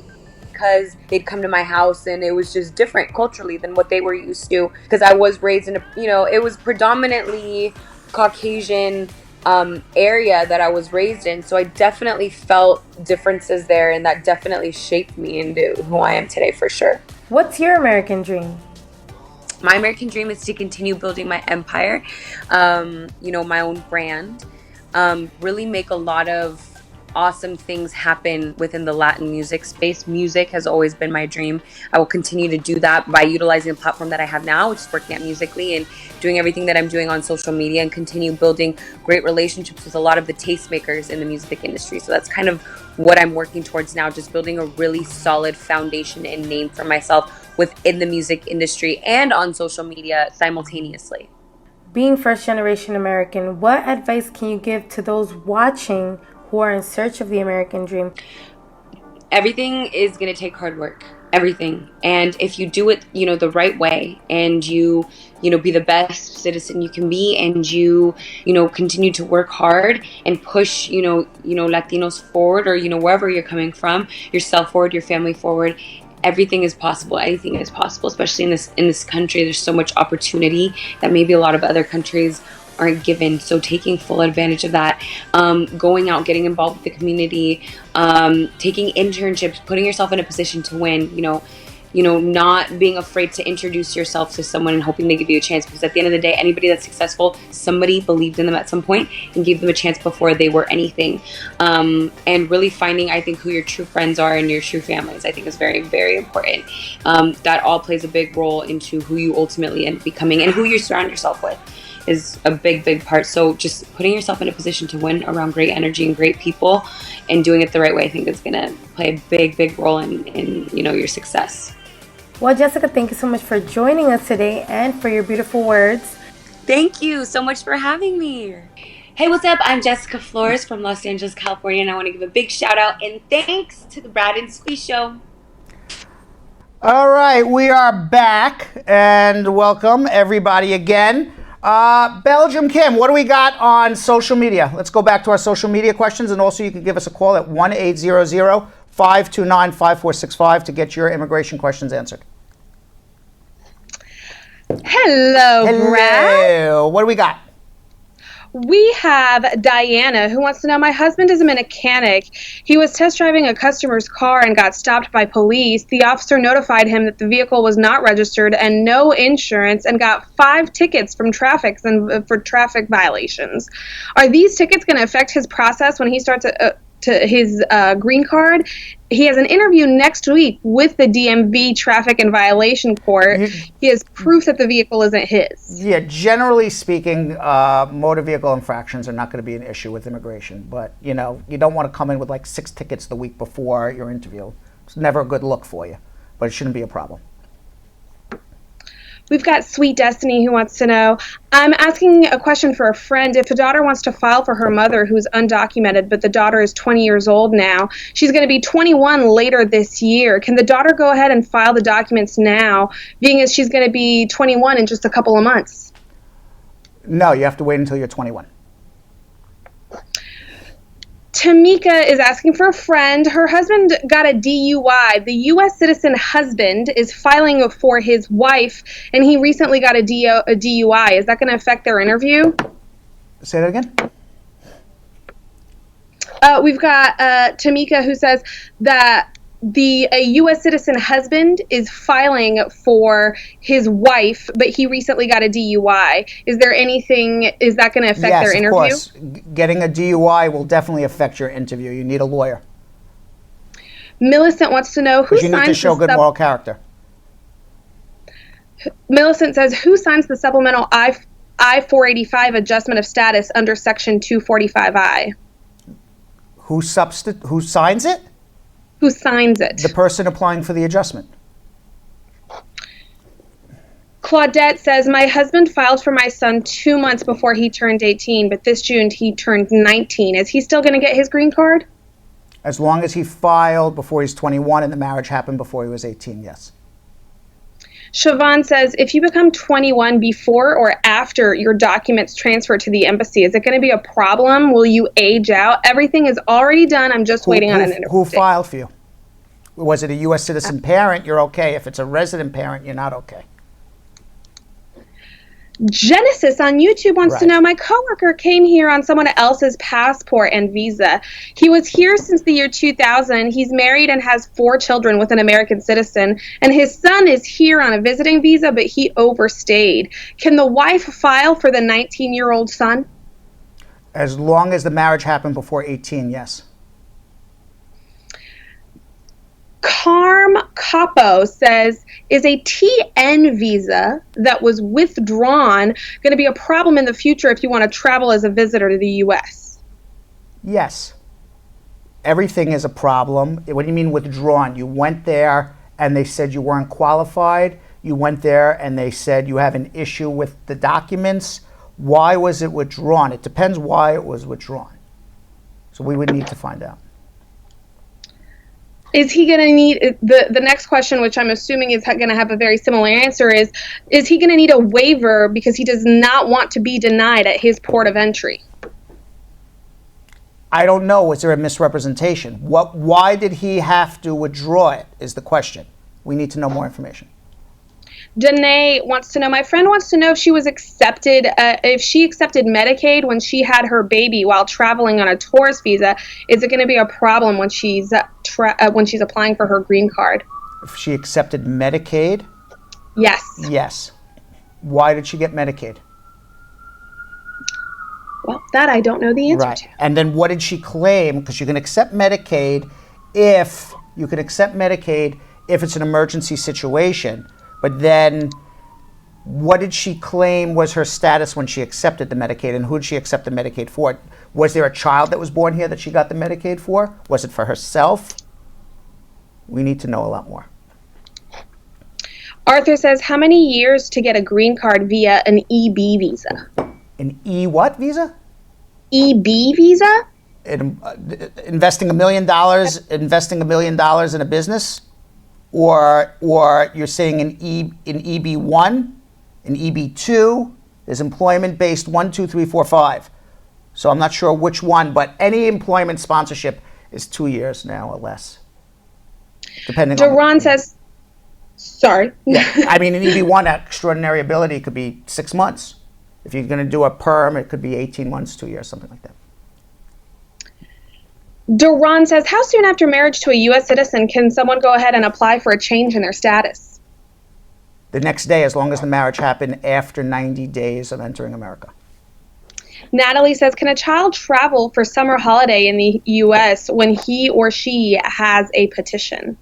because they'd come to my house and it was just different culturally than what they were used to, because I was raised in it was predominantly Caucasian area that I was raised in, so I definitely felt differences there, and that definitely shaped me into who I am today for sure. What's your American dream? My American dream is to continue building my empire, my own brand, really make a lot of awesome things happen within the Latin music space. Music has always been my dream. I will continue to do that by utilizing the platform that I have now, which is working at Musical.ly and doing everything that I'm doing on social media, and continue building great relationships with a lot of the tastemakers in the music industry. So that's kind of what I'm working towards now, just building a really solid foundation and name for myself within the music industry and on social media simultaneously. Being first generation American, what advice can you give to those watching who are in search of the American dream? Everything is going to take hard work. Everything. And if you do it, the right way, and you be the best citizen you can be, and you continue to work hard and push, Latinos forward, or, wherever you're coming from, yourself forward, your family forward, everything is possible. Anything is possible, especially in this country. There's so much opportunity that maybe a lot of other countries aren't given. So taking full advantage of that, going out, getting involved with the community, taking internships, putting yourself in a position to win, not being afraid to introduce yourself to someone and hoping they give you a chance, because at the end of the day, anybody that's successful, somebody believed in them at some point and gave them a chance before they were anything. And really finding, I think, who your true friends are and your true families, I think, is very, very important. That all plays a big role into who you ultimately end up becoming, and who you surround yourself with is a big part. So just putting yourself in a position to win around great energy and great people, and doing it the right way, I think is going to play a big role in your success. Well, Jessica, thank you so much for joining us today and for your beautiful words. Thank you so much for having me. Hey, what's up? I'm Jessica Flores from Los Angeles, California, and I want to give a big shout out and thanks to the Brad and Squeeze Show. All right, we are back, and welcome everybody again. Belgium Kim, what do we got on social media? Let's go back to our social media questions, and also you can give us a call at 1-800-529-5465 to get your immigration questions answered. Hello, Brad. What do we got? We have Diana, who wants to know, my husband is a mechanic. He was test driving a customer's car and got stopped by police. The officer notified him that the vehicle was not registered and no insurance, and got 5 tickets from for traffic violations. Are these tickets going to affect his process when he starts green card. He has an interview next week with the DMV Traffic and Violation Court. He has proof that the vehicle isn't his. Yeah, generally speaking, motor vehicle infractions are not going to be an issue with immigration. But, you know, you don't want to come in with like 6 tickets the week before your interview. It's never a good look for you, but it shouldn't be a problem. We've got Sweet Destiny who wants to know, I'm asking a question for a friend. If a daughter wants to file for her mother who's undocumented, but the daughter is 20 years old now, she's going to be 21 later this year. Can the daughter go ahead and file the documents now, being as she's going to be 21 in just a couple of months? No, you have to wait until you're 21. Tamika is asking for a friend. Her husband got a DUI. The U.S. citizen husband is filing for his wife, and he recently got a DUI. Is that going to affect their interview? Say that again? We've got Tamika who says that a U.S. citizen husband is filing for his wife, but he recently got a DUI. Is that going to affect their interview? Yes, of course. Getting a DUI will definitely affect your interview. You need a lawyer. Millicent wants to know who signs you need to show good moral character. Millicent says, who signs the supplemental I-485 adjustment of status under Section 245I? Who signs it? Who signs it? The person applying for the adjustment. Claudette says, my husband filed for my son 2 months before he turned 18, but this June he turned 19. Is he still going to get his green card? As long as he filed before he's 21 and the marriage happened before he was 18, yes. Siobhan says, if you become 21 before or after your documents transfer to the embassy, is it going to be a problem? Will you age out? Everything is already done. I'm just waiting on an interview. Who filed for you? Was it a U.S. citizen parent? You're okay. If it's a resident parent, you're not okay. Genesis on YouTube wants to know, my coworker came here on someone else's passport and visa. He was here since the year 2000. He's married and has 4 children with an American citizen, and his son is here on a visiting visa, but he overstayed. Can the wife file for the 19-year-old son? As long as the marriage happened before 18, yes. Carm Capo says, is a TN visa that was withdrawn going to be a problem in the future if you want to travel as a visitor to the U.S.? Yes. Everything is a problem. What do you mean withdrawn? You went there and they said you weren't qualified. You went there and they said you have an issue with the documents. Why was it withdrawn? It depends why it was withdrawn. So we would need to find out. Is he going to need, the next question, which I'm assuming is going to have a very similar answer, is he going to need a waiver because he does not want to be denied at his port of entry? I don't know. Was there a misrepresentation? Why did he have to withdraw it is the question. We need to know more information. Danae wants to know, my friend wants to know if she was accepted, if she accepted Medicaid when she had her baby while traveling on a tourist visa. Is it going to be a problem when she's applying for her green card? If she accepted Medicaid? Yes. Yes. Why did she get Medicaid? Well, that I don't know the answer to. And then what did she claim? Because you can accept Medicaid if it's an emergency situation. But then what did she claim was her status when she accepted the Medicaid, and who did she accept the Medicaid for? Was there a child that was born here that she got the Medicaid for? Was it for herself? We need to know a lot more. Arthur says, how many years to get a green card via an EB visa? An E what visa? EB visa? Investing $1 million in a business? Or you're saying an EB1, an EB2, there's employment-based 1, 2, 3, 4, 5. So I'm not sure which one, but any employment sponsorship is 2 years now or less, depending on. Duran says, sorry. Yeah, I mean, an EB1 extraordinary ability could be 6 months. If you're going to do a perm, it could be 18 months, 2 years, something like that. Duran says, how soon after marriage to a U.S. citizen can someone go ahead and apply for a change in their status? The next day, as long as the marriage happened after 90 days of entering America. Natalie says, can a child travel for summer holiday in the U.S. when he or she has a petition?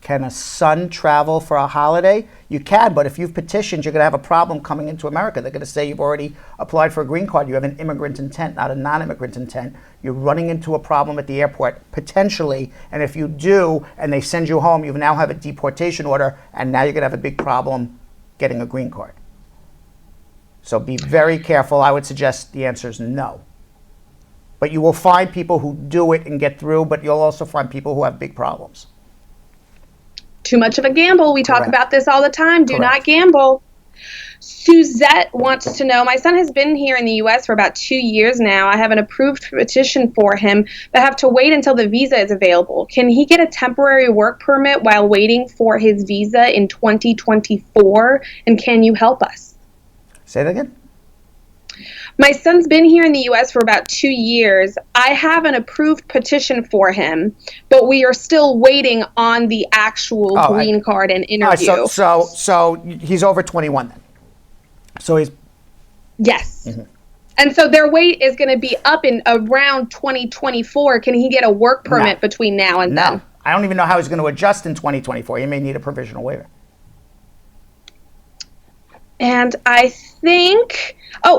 Can a son travel for a holiday? You can, but if you've petitioned, you're going to have a problem coming into America. They're going to say you've already applied for a green card. You have an immigrant intent, not a non-immigrant intent. You're running into a problem at the airport, potentially, and if you do, and they send you home, you now have a deportation order, and now you're going to have a big problem getting a green card. So be very careful. I would suggest the answer is no. But you will find people who do it and get through, but you'll also find people who have big problems. Too much of a gamble. We talk Correct. about this all the time. Do not gamble. Suzette wants to know, my son has been here in the U.S. for about 2 years now. I have an approved petition for him, but have to wait until the visa is available. Can he get a temporary work permit while waiting for his visa in 2024? And can you help us? Say that again. My son's been here in the U.S. for about 2 years. I have an approved petition for him, but we are still waiting on the actual green card and interview. So he's over 21 then. So he's... Yes. Mm-hmm. And so their wait is going to be up in around 2024. Can he get a work permit between now and then? I don't even know how he's going to adjust in 2024. He may need a provisional waiver. And I think,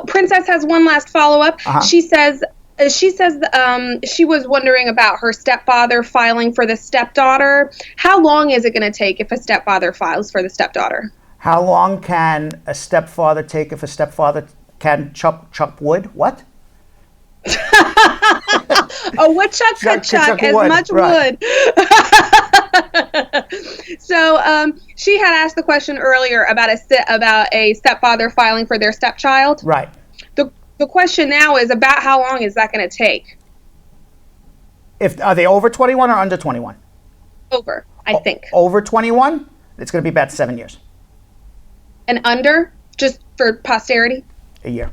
Princess has one last follow-up. She says she was wondering about her stepfather filing for the stepdaughter. How long is it going to take if a stepfather files for the stepdaughter? How long can a stepfather take if a stepfather can chop wood? What? A woodchuck could chuck as much wood. So she had asked the question earlier about a stepfather filing for their stepchild. Right. The question now is about how long is that going to take? Are they over 21 or under 21? Over, I think. Over 21? It's going to be about 7 years. And under, just for posterity? A year.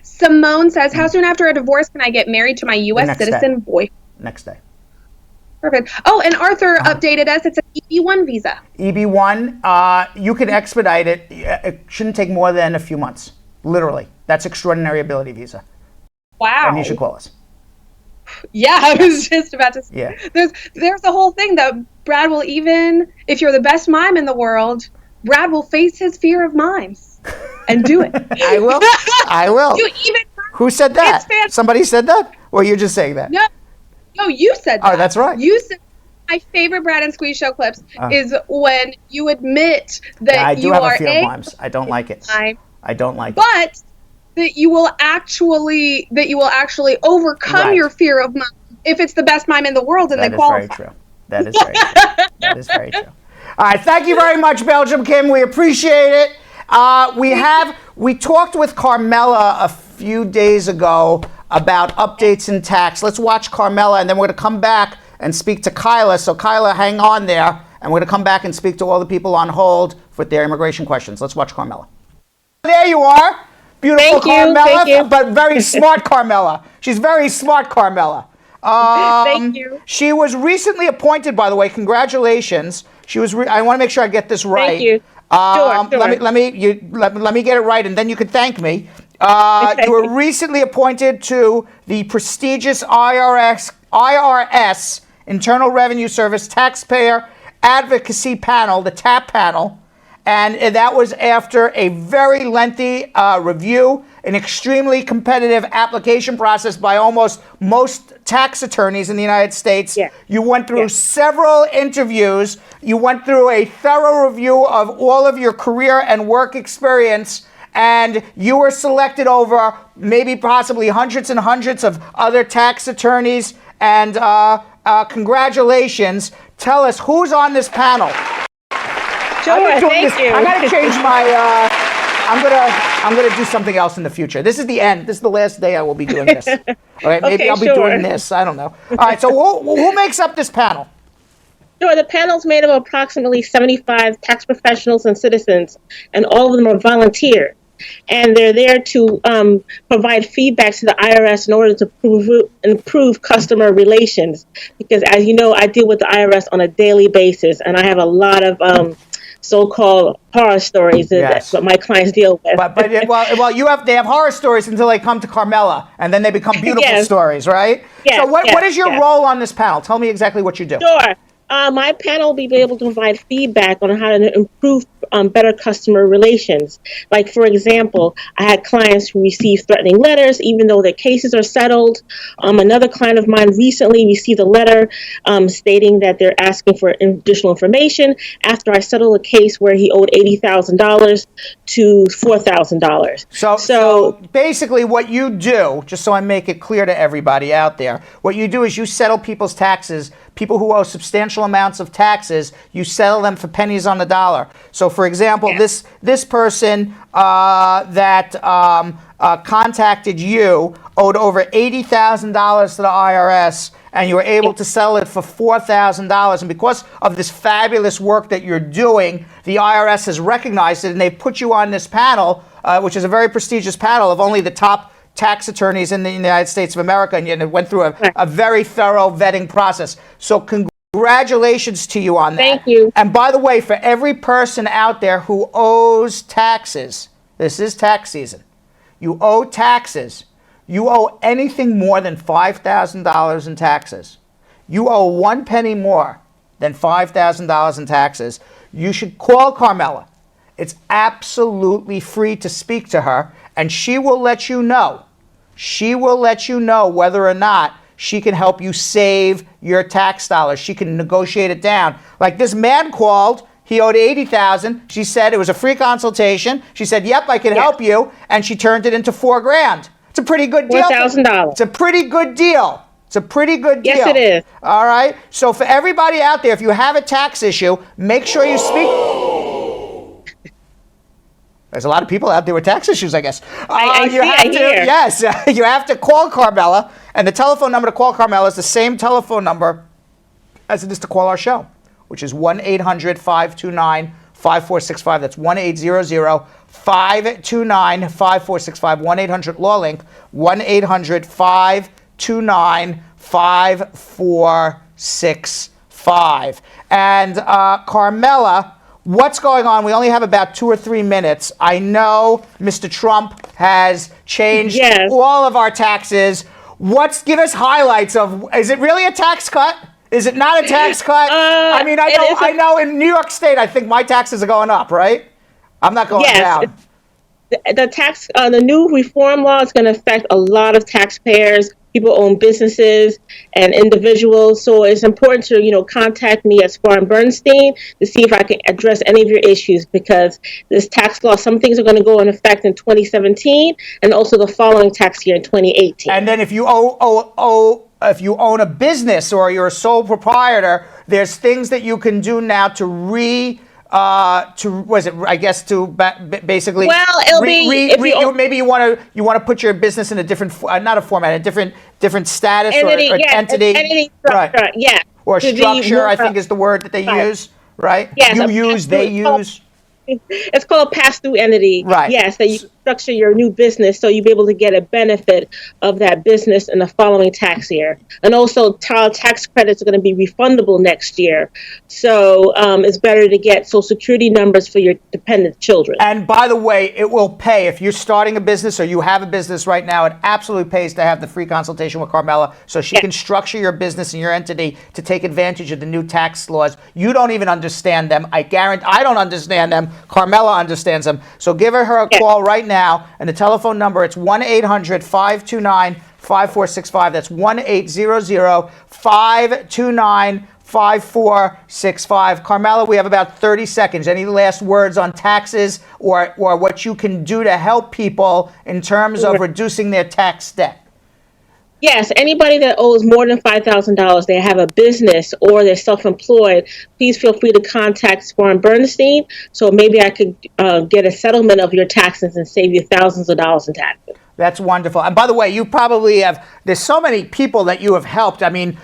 Simone says, how soon after a divorce can I get married to my U.S. citizen boyfriend? Next day. Perfect. Oh, and Arthur updated us. It's an EB-1 visa. EB-1, you can expedite it. It shouldn't take more than a few months. Literally. That's extraordinary ability visa. Wow. And you should call us. Yeah, I was just about to say. Yeah. There's the whole thing that Brad will even, if you're the best mime in the world, Brad will face his fear of mimes and do it. I will. I will. Who said that? Somebody said that? Or you're just saying that? No, you said that. Oh, that's right. You said my favorite Brad and Squeeze show clips is when you admit that you are a fear of mimes. I don't like it. I don't like it. But that you will actually overcome your fear of mime if it's the best mime in the world and they qualify. That is very true. That is very true. All right, thank you very much, Belgium Kim. We appreciate it. We talked with Carmela a few days ago about updates in tax. Let's watch Carmela, and then we're going to come back and speak to Kyla. So Kyla, hang on there, and we're going to come back and speak to all the people on hold with their immigration questions. Let's watch Carmela. There you are. Beautiful Carmela, but very smart Carmela. She's very smart Carmela. Thank you. She was recently appointed, by the way. Congratulations. She was. I want to make sure I get this right. Thank you. Sure. Let me get it right, and then you can thank me. You were recently appointed to the prestigious IRS Internal Revenue Service Taxpayer Advocacy Panel, the TAP panel, and that was after a very lengthy review, an extremely competitive application process by almost most tax attorneys in the United States. Yeah. You went through several interviews. You went through a thorough review of all of your career and work experience, and you were selected over maybe possibly hundreds and hundreds of other tax attorneys. And congratulations. Tell us who's on this panel. Sure, thank you. I gotta change my. I'm gonna do something else in the future. This is the end. This is the last day I will be doing this. All right, maybe I'll be doing this. I don't know. All right, so who makes up this panel? Sure, the panel's made of approximately 75 tax professionals and citizens, and all of them are volunteer. And they're there to provide feedback to the IRS in order to improve customer relations. Because as you know, I deal with the IRS on a daily basis, and I have a lot of so-called horror stories Yes. that my clients deal with. Well, they have horror stories until they come to Carmela, and then they become beautiful Yes. stories, right? Yes, So what yes, is your yes. role on this panel? Tell me exactly what you do. Sure. My panel will be able to provide feedback on how to improve better customer relations. Like, for example, I had clients who received threatening letters, even though their cases are settled. Another client of mine recently received a letter stating that they're asking for additional information after I settled a case where he owed $80,000 to $4,000. So basically what you do, just so I make it clear to everybody out there, what you do is you settle people's taxes. People who owe substantial amounts of taxes, you settle them for pennies on the dollar. So, for example, this person that contacted you owed over $80,000 to the IRS, and you were able to settle it for $4,000. And because of this fabulous work that you're doing, the IRS has recognized it, and they put you on this panel, which is a very prestigious panel of only the top tax attorneys in the United States of America, and it went through a very thorough vetting process. So congratulations to you on that. Thank you. And by the way, for every person out there who owes taxes, this is tax season, you owe taxes, you owe anything more than $5,000 in taxes, you owe 1 penny more than $5,000 in taxes, you should call Carmela. It's absolutely free to speak to her, and she will let you know. She will let you know whether or not she can help you save your tax dollars. She can negotiate it down. Like this man called, he owed $80,000. She said it was a free consultation. She said, "Yep, I can help you," and she turned it into $4,000. It's a pretty good deal. $4,000. It's a pretty good deal. It's a pretty good deal. Yes, it is. All right. So for everybody out there, if you have a tax issue, make sure you speak. There's a lot of people out there with tax issues, I guess. I hear. Yes, you have to call Carmela, and the telephone number to call Carmela is the same telephone number as it is to call our show, which is 1-800-529-5465. That's 1-800-529-5465, 1-800-LAW-LINK, 1-800-529-5465. And Carmela, what's going on? We only have about 2 or 3 minutes. I know Mr. Trump has changed all of our taxes. Give us highlights of, is it really a tax cut? Is it not a tax cut? I mean, I know in New York State, I think my taxes are going up, right? I'm not going down. The new reform law is going to affect a lot of taxpayers. People own businesses and individuals, so it's important to contact me at Spar and Bernstein to see if I can address any of your issues, because this tax law, some things are going to go in effect in 2017 and also the following tax year in 2018. And then if you if you own a business or you're a sole proprietor, there's things that you can do now to basically. Well, it'll be if maybe you want to put your business in a different, not a format, a different status entity, or entity, entity structure, right? Yeah, or structure, I think is the word that they use, right? Yes, they use. It's called a pass-through entity. Right. Yes, that you structure your new business so you'll be able to get a benefit of that business in the following tax year. And also, child tax credits are going to be refundable next year. So it's better to get Social Security numbers for your dependent children. And by the way, it will pay. If you're starting a business or you have a business right now, it absolutely pays to have the free consultation with Carmela so she can structure your business and your entity to take advantage of the new tax laws. You don't even understand them. I guarantee I don't understand them. Carmela understands them. So give her a call right now. And the telephone number, it's 1-800-529-5465. That's 1-800-529-5465. Carmela, we have about 30 seconds. Any last words on taxes or what you can do to help people in terms of reducing their tax debt? Yes, anybody that owes more than $5,000, they have a business or they're self-employed, please feel free to contact Spar and Bernstein so maybe I could get a settlement of your taxes and save you thousands of dollars in taxes. That's wonderful. And by the way, you probably have, there's so many people that you have helped. I mean,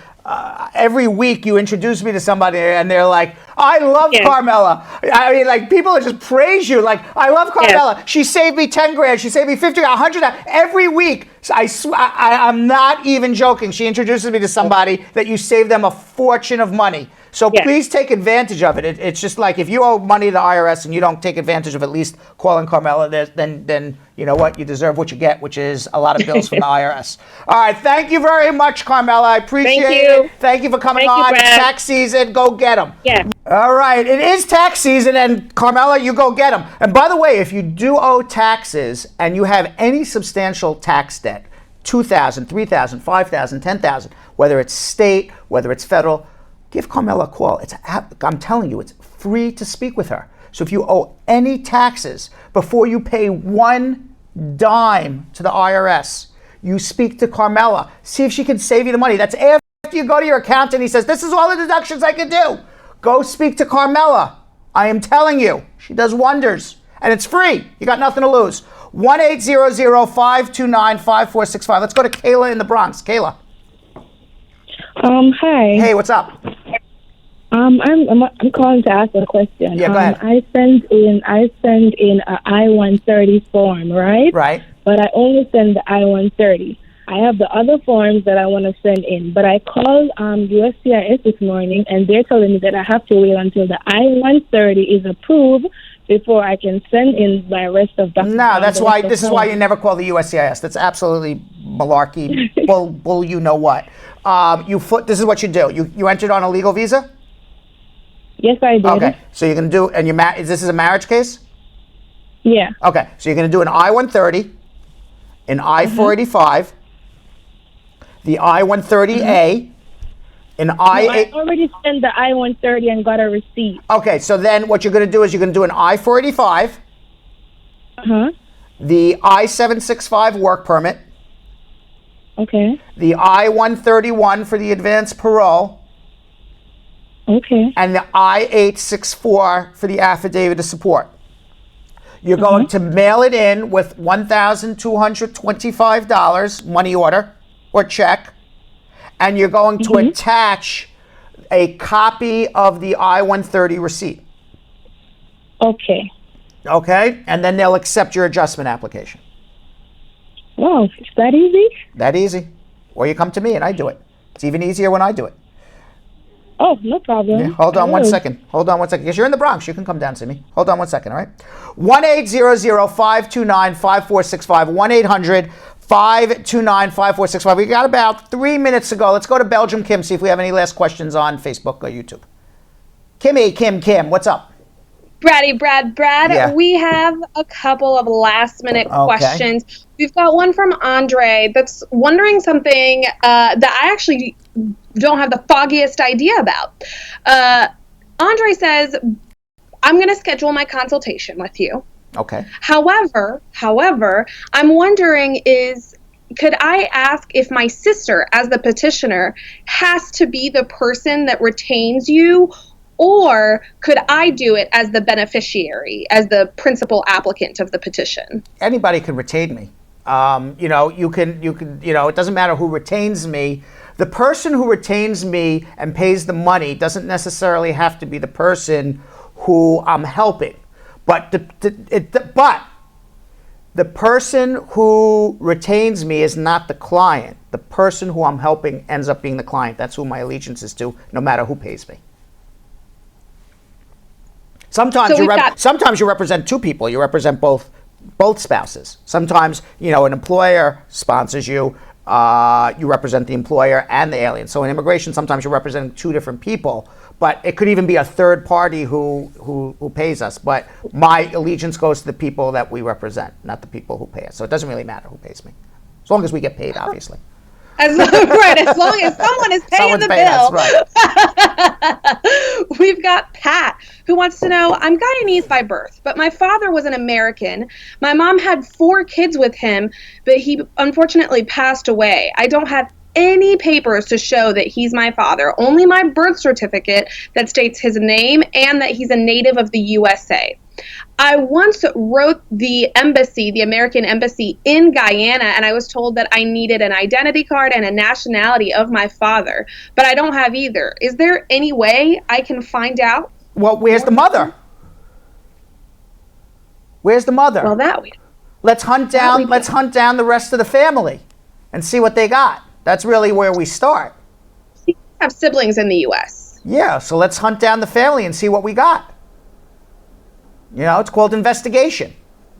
every week you introduce me to somebody and they're like, I love Carmela. I mean, like, people just praise you. Like, I love Carmela. Yeah. She saved me 10 grand. She saved me 50, 100 every week. I'm not even joking. She introduces me to somebody that you save them a fortune of money. So please take advantage of it. It's just like, if you owe money to the IRS and you don't take advantage of at least calling Carmela, then you know what? You deserve what you get, which is a lot of bills from the IRS. All right. Thank you very much, Carmela. I appreciate it. Thank you for coming on. It's tax season. Go get them. Yeah. All right. It is tax season, and Carmela, you go get them. And by the way, if you do owe taxes and you have any substantial tax debt, $2,000, $3,000, $5,000, $10,000, whether it's state, whether it's federal, give Carmela a call. I'm telling you, it's free to speak with her. So if you owe any taxes before you pay one dime to the IRS, you speak to Carmela. See if she can save you the money. That's after you go to your accountant and he says, this is all the deductions I can do. Go speak to Carmela. I am telling you, she does wonders. And it's free. You got nothing to lose. 1-800-529-5465. Let's go to Kayla in the Bronx. Kayla. Hi. Hey, what's up? I'm calling to ask a question. Yeah, go ahead. I send in a I-130 form, right? Right. But I only send the I-130. I have the other forms that I want to send in, but I called USCIS this morning, and they're telling me that I have to wait until the I-130 is approved before I can send in my rest of documents. No, that's why. This is why you never call the USCIS. That's absolutely malarkey. bull. You know what? This is what you do. You entered on a legal visa. Yes, I did. Okay, so you're gonna do, and this is a marriage case. Yeah. Okay, so you're gonna do an I-130, an I-485, the I-130A, an I already sent the I-130 and got a receipt. Okay, so then what you're going to do is you're going to do an I-485, the I-765 work permit, okay, the I-131 for the advanced parole, okay, and the I-864 for the affidavit of support. You're going to mail it in with $1,225 money order or check, and you're going to attach a copy of the I-130 receipt. Okay. Okay? And then they'll accept your adjustment application. Wow, is that easy? That easy. Or you come to me and I do it. It's even easier when I do it. Oh, no problem. Yeah, hold on one second. Because you're in the Bronx. You can come down and see me. Hold on 1 second, all right? 1-800-529-5465. 1-800-529-5465. We got about 3 minutes to go. Let's go to Belgium Kim, see if we have any last questions on Facebook or YouTube. Kim, what's up? Brad, Yeah. we have a couple of last minute questions. We've got one from Andre that's wondering something that I actually don't have the foggiest idea about. Andre says, I'm going to schedule my consultation with you. Okay. However, I'm wondering could I ask if my sister, as the petitioner, has to be the person that retains you, or could I do it as the beneficiary, as the principal applicant of the petition? Anybody can retain me. You can, it doesn't matter who retains me. The person who retains me and pays the money doesn't necessarily have to be the person who I'm helping. But the person who retains me is not the client. The person who I'm helping ends up being the client. That's who my allegiance is to, no matter who pays me. Sometimes you represent two people. You represent both spouses. Sometimes, an employer sponsors you. You represent the employer and the alien. So in immigration, sometimes you're representing two different people. But it could even be a third party who pays us. But my allegiance goes to the people that we represent, not the people who pay us. So it doesn't really matter who pays me, as long as we get paid, obviously. As long as someone is paying the bill. Right. We've got Pat, who wants to know, I'm Guyanese by birth, but my father was an American. My mom had 4 kids with him, but he unfortunately passed away. I don't have any papers to show that he's my father, only my birth certificate that states his name and that he's a native of the USA. I once wrote the embassy, the American embassy in Guyana, and I was told that I needed an identity card and a nationality of my father, but I don't have either. Is there any way I can find out Well, where's the mother? Where's the mother? Well, that we. Let's hunt down the rest of the family and see what they got. That's really where we start. We have siblings in the U.S. Yeah, so let's hunt down the family and see what we got. You know, it's called investigation.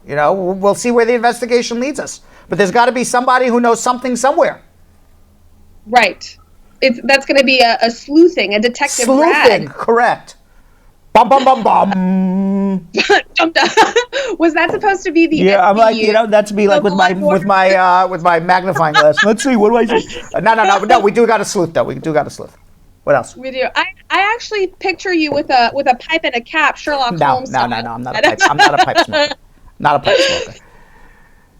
You know, we'll see where the investigation leads us. But there's got to be somebody who knows something somewhere. Right. That's going to be a sleuthing, a detective. Sleuthing, correct. Bum, bum, bum, bum. Was that supposed to be the? Yeah, I'm like, you know, that's me like with my magnifying glass. Let's see, what do I see? No. We do got a sleuth though. We do got a sleuth. What else? We do. I actually picture you with a pipe and a cap, Sherlock Holmes. No. I'm not a pipe. I'm not a pipe smoker. Not a pipe smoker.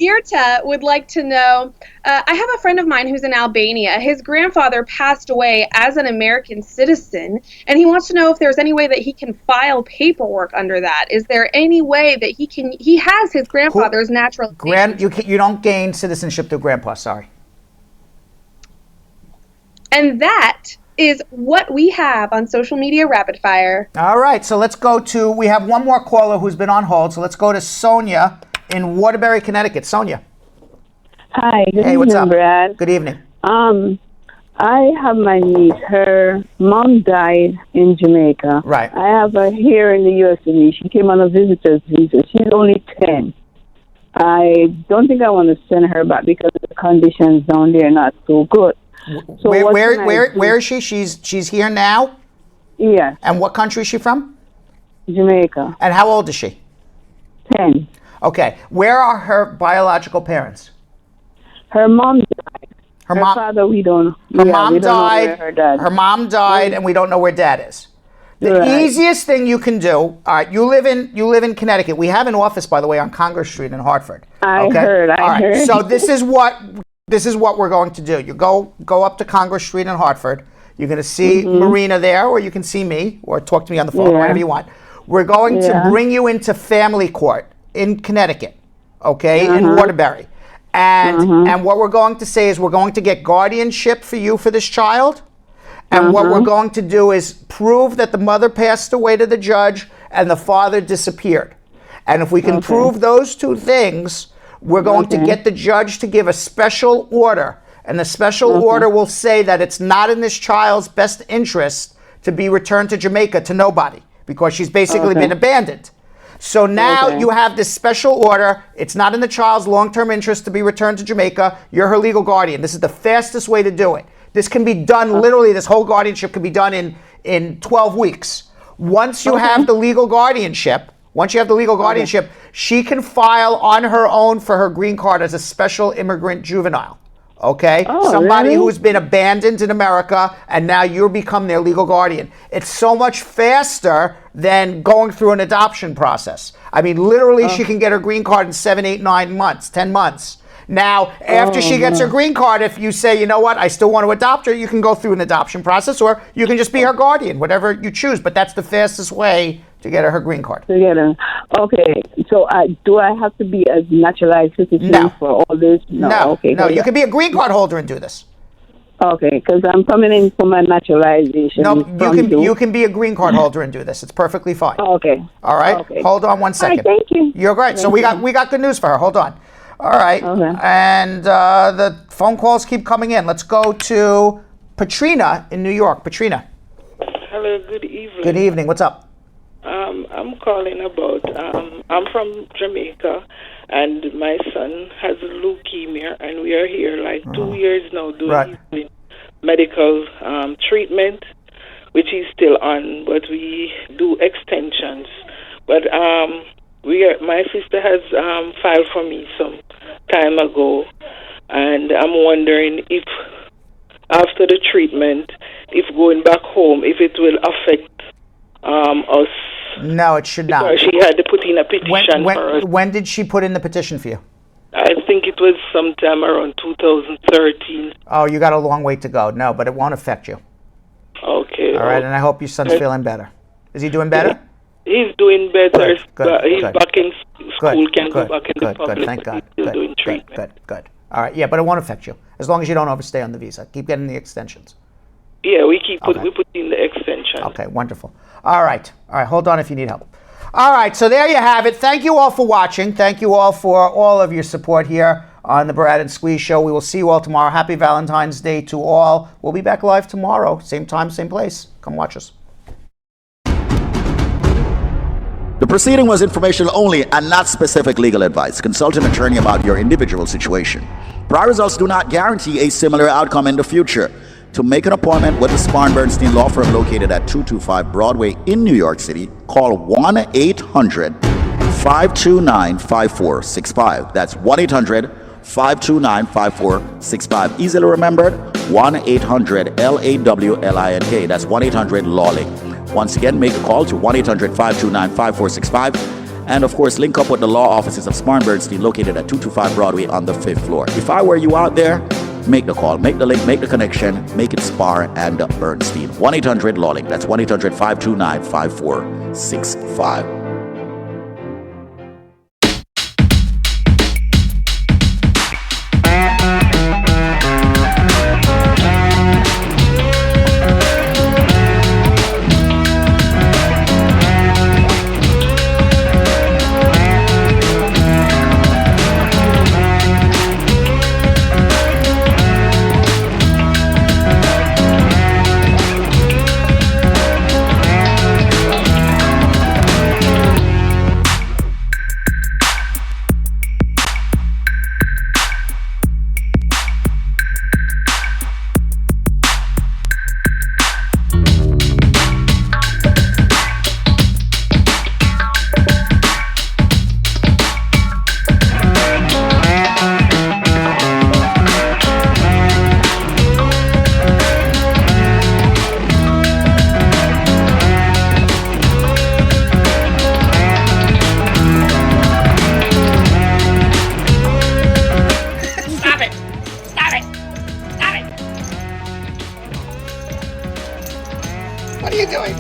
Irta would like to know, I have a friend of mine who's in Albania. His grandfather passed away as an American citizen, and he wants to know if there's any way that he can file paperwork under that. Is there any way that he has his grandfather's natural... You don't gain citizenship through grandpa, sorry. And that is what we have on social media rapid fire. All right, so let's go to, we have one more caller who's been on hold, so let's go to Sonia in Waterbury, Connecticut. Sonia. Hi. Good evening, what's up? Brad. Good evening. I have my niece. Her mom died in Jamaica. Right. I have her here in the U.S. with me. She came on a visitor's visa. She's only 10. I don't think I want to send her back because the conditions down there are not so good. So where is she? She's here now? Yeah. And what country is she from? Jamaica. And how old is she? 10. Okay. Where are her biological parents? Her mom died. Her father, we don't. Her mom we don't died. know where her dad. Her mom died, and we don't know where dad is. The easiest thing you can do. All right, you live in Connecticut. We have an office, by the way, on Congress Street in Hartford. I heard. So this is what we're going to do. You go up to Congress Street in Hartford. You're going to see Marina there, or you can see me, or talk to me on the phone, whatever you want. We're going to bring you into family court in Connecticut, okay, in Waterbury. And what we're going to say is we're going to get guardianship for you for this child. And what we're going to do is prove that the mother passed away to the judge and the father disappeared. And if we can prove those two things, we're going to get the judge to give a special order. And the special order will say that it's not in this child's best interest to be returned to Jamaica to nobody because she's basically been abandoned. So now you have this special order. It's not in the child's long-term interest to be returned to Jamaica. You're her legal guardian. This is the fastest way to do it. This can be done literally, this whole guardianship can be done in 12 weeks. Once you have the legal guardianship, she can file on her own for her green card as a special immigrant juvenile. Okay? Somebody who's been abandoned in America and now you become their legal guardian. It's so much faster than going through an adoption process. I mean, literally she can get her green card in 7, 8, 9 months, 10 months. Now, after she gets her green card, if you say, you know what, I still want to adopt her, you can go through an adoption process or you can just be her guardian, whatever you choose. But that's the fastest way to get her green card. Okay. So do I have to be a naturalized citizen for all this? No. You can be a green card holder and do this. Okay, because I'm coming in for my naturalization. No, you can be a green card holder and do this. It's perfectly fine. Okay. All right. Okay. Hold on one second. All right, thank you. You're great. So we got good news for her. Hold on. All right. Okay. And the phone calls keep coming in. Let's go to Patrina in New York. Patrina. Hello, good evening. Good evening. What's up? I'm calling about, I'm from Jamaica, and my son has leukemia, and we are here like 2 years now doing medical treatment, which he's still on, but we do extensions. But my sister has filed for me some time ago, and I'm wondering if after the treatment, if going back home, if it will affect us. No, it should not. Because she had to put in a petition for us. When did she put in the petition for you? I think it was sometime around 2013. Oh, you got a long way to go. No, but it won't affect you. Okay. All right, and I hope your son's feeling better. Is he doing better? He's doing better. Good. He's back in school, can go back in the public. Good, thank God. Good. All right, yeah, but it won't affect you. As long as you don't overstay on the visa. Keep getting the extensions. Yeah, we put in the extension. Okay, wonderful. All right. Hold on if you need help. All right. So there you have it. Thank you all for watching. Thank you all for all of your support here on the Brad and Squeeze Show. We will see you all tomorrow. Happy Valentine's Day to all. We'll be back live tomorrow. Same time, same place. Come watch us. The proceeding was informational only and not specific legal advice. Consult an attorney about your individual situation. Prior results do not guarantee a similar outcome in the future. To make an appointment with the Spar and Bernstein law firm located at 225 Broadway in New York City, call 1-800-529-5465. That's 1-800-529-5465. Easily remembered, 1-800-LAWLINK. That's 1-800-LAWLINK. Once again, make a call to 1-800-529-5465. And of course, link up with the law offices of Spar and Bernstein located at 225 Broadway on the 5th floor. If I were you out there, make the call, make the link, make the connection, make it Spar and Bernstein. 1-800-LAWLINK. That's 1-800-529-5465. What are you doing?